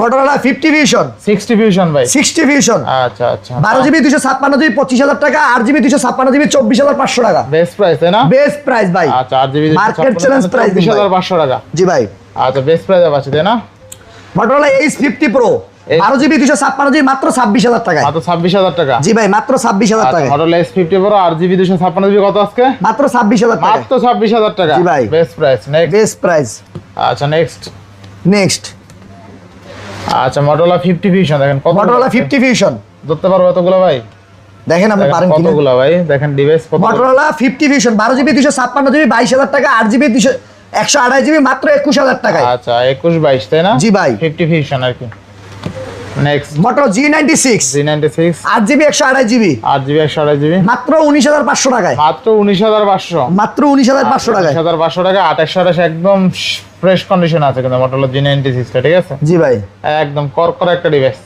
S1: Motorola 50 Vision
S2: 60 Fusion ভাই।
S1: 60 Vision
S2: আচ্ছা আচ্ছা,
S1: 12 জিবি 256 জিবি 25,000 টাকা 8 জিবি 256 জিবি 24,500 টাকা।
S2: বেস্ট প্রাইস তাই না?
S1: বেস্ট প্রাইস ভাই।
S2: আচ্ছা, 8 জিবি
S1: মার্কেট চ্যালেঞ্জ প্রাইস
S2: 24,500 টাকা।
S1: জি ভাই।
S2: আচ্ছা, বেস্ট প্রাইস আছে তাই না?
S1: Motorola Ace 50 Pro 12 GB 256 GB মাত্র 26000 টাকায়।
S2: মাত্র 26000 টাকা।
S1: জি ভাই মাত্র 26000 টাকায়।
S2: Model S50 Pro 8GB 256GB কত আজকে?
S1: মাত্র 26000 টাকা।
S2: মাত্র 26000 টাকা।
S1: জি ভাই।
S2: Best price. Next.
S1: Best price.
S2: আচ্ছা নেক্সট।
S1: নেক্সট
S2: আচ্ছা Motorola 50 Fusion দেখেন কত।
S1: Motorola 50 Fusion
S2: ধরতে পারবো এতগুলো ভাই?
S1: দেখেন আপনি পারেন কিনা
S2: কতগুলো ভাই? দেখেন ডিভাইস কত।
S1: Motorola 50 Fusion 12 জিবি 256 জিবি 22000 টাকা, 8 জিবি 128 জিবি মাত্র 21000 টাকায়।
S2: আচ্ছা 21 22 তাই না?
S1: জি ভাই।
S2: 50 Fusion আর কি। Next
S1: Moto G96
S2: G96
S1: 8 GB 128 GB
S2: 8GB 128GB
S1: মাত্র 19500 টাকায়।
S2: মাত্র 19500।
S1: মাত্র 19500 টাকায়।
S2: 19500 টাকা 28 একদম ফ্রেশ কন্ডিশন আছে কিন্তু Motorola G96 টা, ঠিক আছে?
S1: জি ভাই।
S2: একদম করকর একটা device.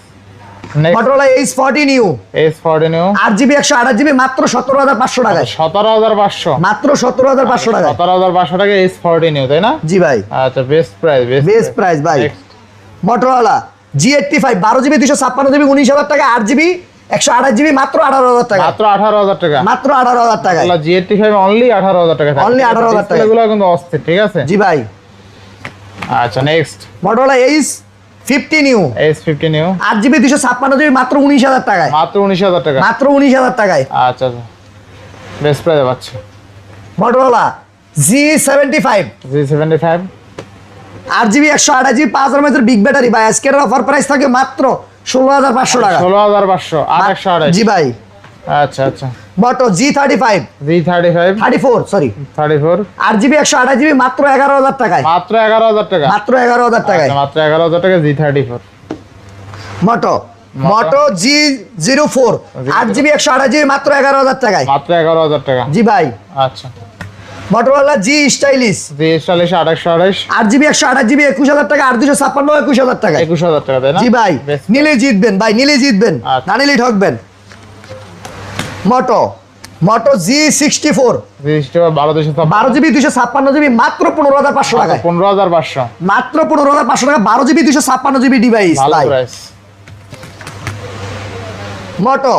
S2: Next
S1: Motorola Ace40 Neo
S2: S40 Neo
S1: 8 GB 128 GB মাত্র 17500 টাকায়।
S2: 17500
S1: মাত্র 17500 টাকায়।
S2: 17500 টাকা S40 Neo তাই না?
S1: জি ভাই।
S2: আচ্ছা বেস্ট প্রাইস।
S1: বেস্ট প্রাইস ভাই। Motorola G85 12 জিবি 256 জিবি 19000 টাকা, 8 জিবি 128 জিবি মাত্র 18000 টাকা।
S2: মাত্র 18000 টাকা।
S1: মাত্র 18000 টাকায়।
S2: Motorola G85 অনলি 18000 টাকা।
S1: Only 18,000 টাকা।
S2: এগুলো কিন্তু অস্থির, ঠিক আছে?
S1: জি ভাই।
S2: আচ্ছা next
S1: Motorola Ace50 Neo
S2: S50 Neo
S1: 8 GB 256 GB মাত্র 19000 টাকায়।
S2: মাত্র 19000 টাকা।
S1: মাত্র 19000 টাকায়।
S2: আচ্ছা বেস্ট প্রাইসে পাচ্ছি।
S1: Motorola G75
S2: G75
S1: 8 GB 128 GB 5000 mAh big battery ভাই, আজকের অফার প্রাইস থাকে মাত্র 16500 টাকা।
S2: 16500 828।
S1: জি ভাই।
S2: আচ্ছা আচ্ছা
S1: Moto G35
S2: G35
S1: 34 sorry
S2: 34
S1: 8 GB 128 GB মাত্র 11000 টাকায়।
S2: মাত্র 11000 টাকা।
S1: মাত্র 11000 টাকায়।
S2: আচ্ছা, মাত্র 11000 টাকা G34।
S1: Moto G04 8 GB 128 GB মাত্র 11000 টাকায়।
S2: মাত্র 11000 টাকা।
S1: জি ভাই।
S2: আচ্ছা
S1: Motorola G Stylish
S2: G40 828
S1: 8 GB 128 GB 21000 টাকা, 8256 21000 টাকায়।
S2: 21000 টাকা তাই না?
S1: জি ভাই।
S2: Best
S1: নিলে জিতবেন ভাই, নিলে জিতবেন,
S2: আচ্ছা।
S1: না নিলে ঠকবেন। Moto G64 12 জিবি 256 জিবি মাত্র 15500 টাকায়।
S2: 15500
S1: মাত্র 15500 টাকা 12 জিবি 256 জিবি ডিভাইস
S2: ভালো
S1: ভাই।
S2: Price.
S1: Moto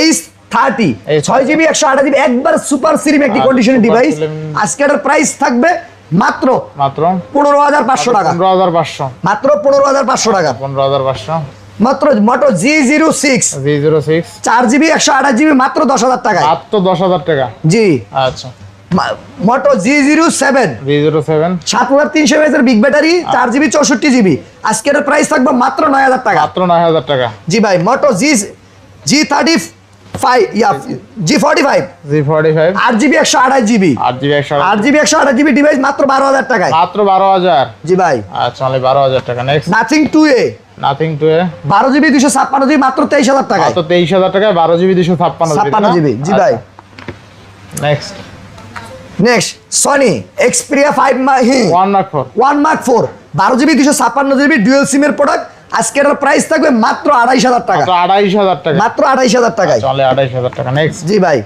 S1: Ace30 6 GB 128 GB একবার সুপার সিরিম একটি কন্ডিশনের ডিভাইস, আজকের প্রাইস থাকবে মাত্র
S2: মাত্র
S1: 15500 টাকা।
S2: 15500
S1: মাত্র 15500 টাকা।
S2: 15500
S1: মাত্র Moto G06
S2: G06
S1: 4 GB 128 GB মাত্র 10000 টাকায়।
S2: মাত্র 10000 টাকা।
S1: জি।
S2: আচ্ছা
S1: Moto G07
S2: G07
S1: 7300 mAh big battery 4 GB 64 GB আজকের প্রাইস থাকবে মাত্র 9000 টাকা।
S2: মাত্র 9000 টাকা।
S1: জি ভাই। Moto G35 G45
S2: G45
S1: 8 GB 128 GB
S2: 8GB
S1: 8 GB 128 GB device মাত্র 12000 টাকায়।
S2: মাত্র 12000।
S1: জি ভাই।
S2: আচ্ছা অনলি 12000 টাকা। Next
S1: Nothing 2A
S2: nothing to A
S1: 12 GB 256 GB মাত্র 23000 টাকায়।
S2: মাত্র 23000 টাকায় 12GB 256
S1: জিবি জি ভাই।
S2: Next
S1: next Sony Xperia 5
S2: 1 Mark 4
S1: 1 Mark 4 12 GB 256 GB dual সিমের প্রোডাক্ট, আজকের প্রাইস থাকবে মাত্র 28000 টাকা।
S2: মাত্র 28000 টাকা।
S1: মাত্র 28000 টাকায়।
S2: চলে 28000 টাকা। নেক্সট
S1: জি ভাই।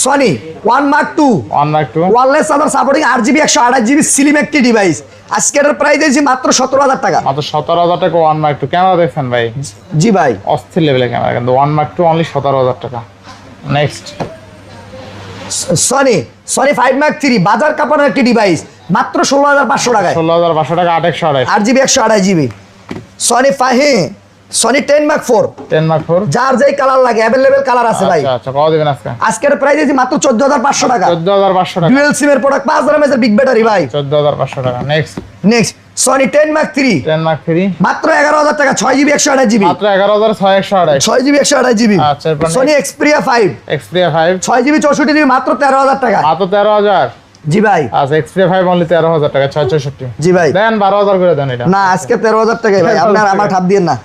S1: Sony 1 Mark 2
S2: 1 Mark 2
S1: ওয়্যারলেস আদার সাপোর্টিং 8 জিবি 128 জিবি স্লিম একটি ডিভাইস, আজকের প্রাইস দিয়েছি মাত্র 17000 টাকা।
S2: মাত্র 17000 টাকা 1 Mark 2 ক্যামেরা দেখছেন ভাই?
S1: জি ভাই।
S2: অস্থির লেভেলের ক্যামেরা কিন্তু 1 Mark 2 অনলি 17000 টাকা। নেক্সট
S1: Sony 5 Mark 3 বাজার কাঁপানোর একটি ডিভাইস মাত্র 16500 টাকায়।
S2: 16500 টাকা 828
S1: 8 GB 128 GB Sony 10 Mark 4
S2: 10 Mark 4
S1: যার যেই কালার লাগে अवेलेबल কালার আছে ভাই।
S2: আচ্ছা আচ্ছা কত দিবেন আজকে?
S1: আজকের প্রাইস দিয়েছি মাত্র 14500 টাকা।
S2: 14500 টাকা।
S1: ডুয়াল সিমের প্রোডাক্ট 5000 mAh বিগ ব্যাটারি ভাই।
S2: 14500 টাকা।
S1: নেক্সট Sony 10 Mark 3
S2: 10 Mark 3
S1: মাত্র 11000 টাকা 6 জিবি 128 জিবি
S2: মাত্র 11628
S1: 6 জিবি 128 জিবি।
S2: আচ্ছা, এরপর
S1: Sony Xperia 5
S2: Xperia 5
S1: 6 GB 64 GB মাত্র 13000 টাকা।
S2: মাত্র 13000।
S1: জি ভাই।
S2: আচ্ছা Xperia 5 অনলি 13000 টাকা 664।
S1: জি ভাই।
S2: দেন 12000 করে দেন এটা।
S1: না আজকে 13000 টাকাই ভাই, আপনার আমার ঠাপ দিয়েন না।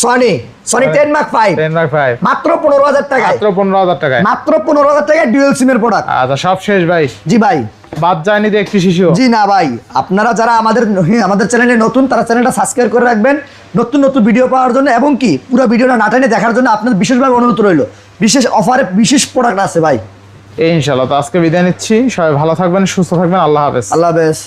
S1: Sony 10 Mark 5
S2: 10 Mark 5
S1: মাত্র 15000 টাকায়।
S2: মাত্র 15000 টাকায়।
S1: মাত্র 15000 টাকায় ডুয়াল সিমের প্রোডাক্ট।
S2: আচ্ছা সব শেষ ভাই।
S1: জি ভাই।
S2: বাদ যায়নি তো একটি শিশু।
S1: জি না ভাই, আপনারা যারা আমাদের চ্যানেলে নতুন তারা চ্যানেলটা সাবস্ক্রাইব করে রাখবেন নতুন নতুন ভিডিও পাওয়ার জন্য, এবং কি পুরো ভিডিওটা না টেনে দেখার জন্য আপনাদের বিশেষভাবে অনুরোধ রইল। বিশেষ অফারে বিশেষ প্রোডাক্ট আছে ভাই।
S2: ইনশাআল্লাহ। তো আজকে বিদায় নিচ্ছি, সবাই ভালো থাকবেন, সুস্থ থাকবেন, আল্লাহ হাফেজ।
S1: আল্লাহ হাফেজ।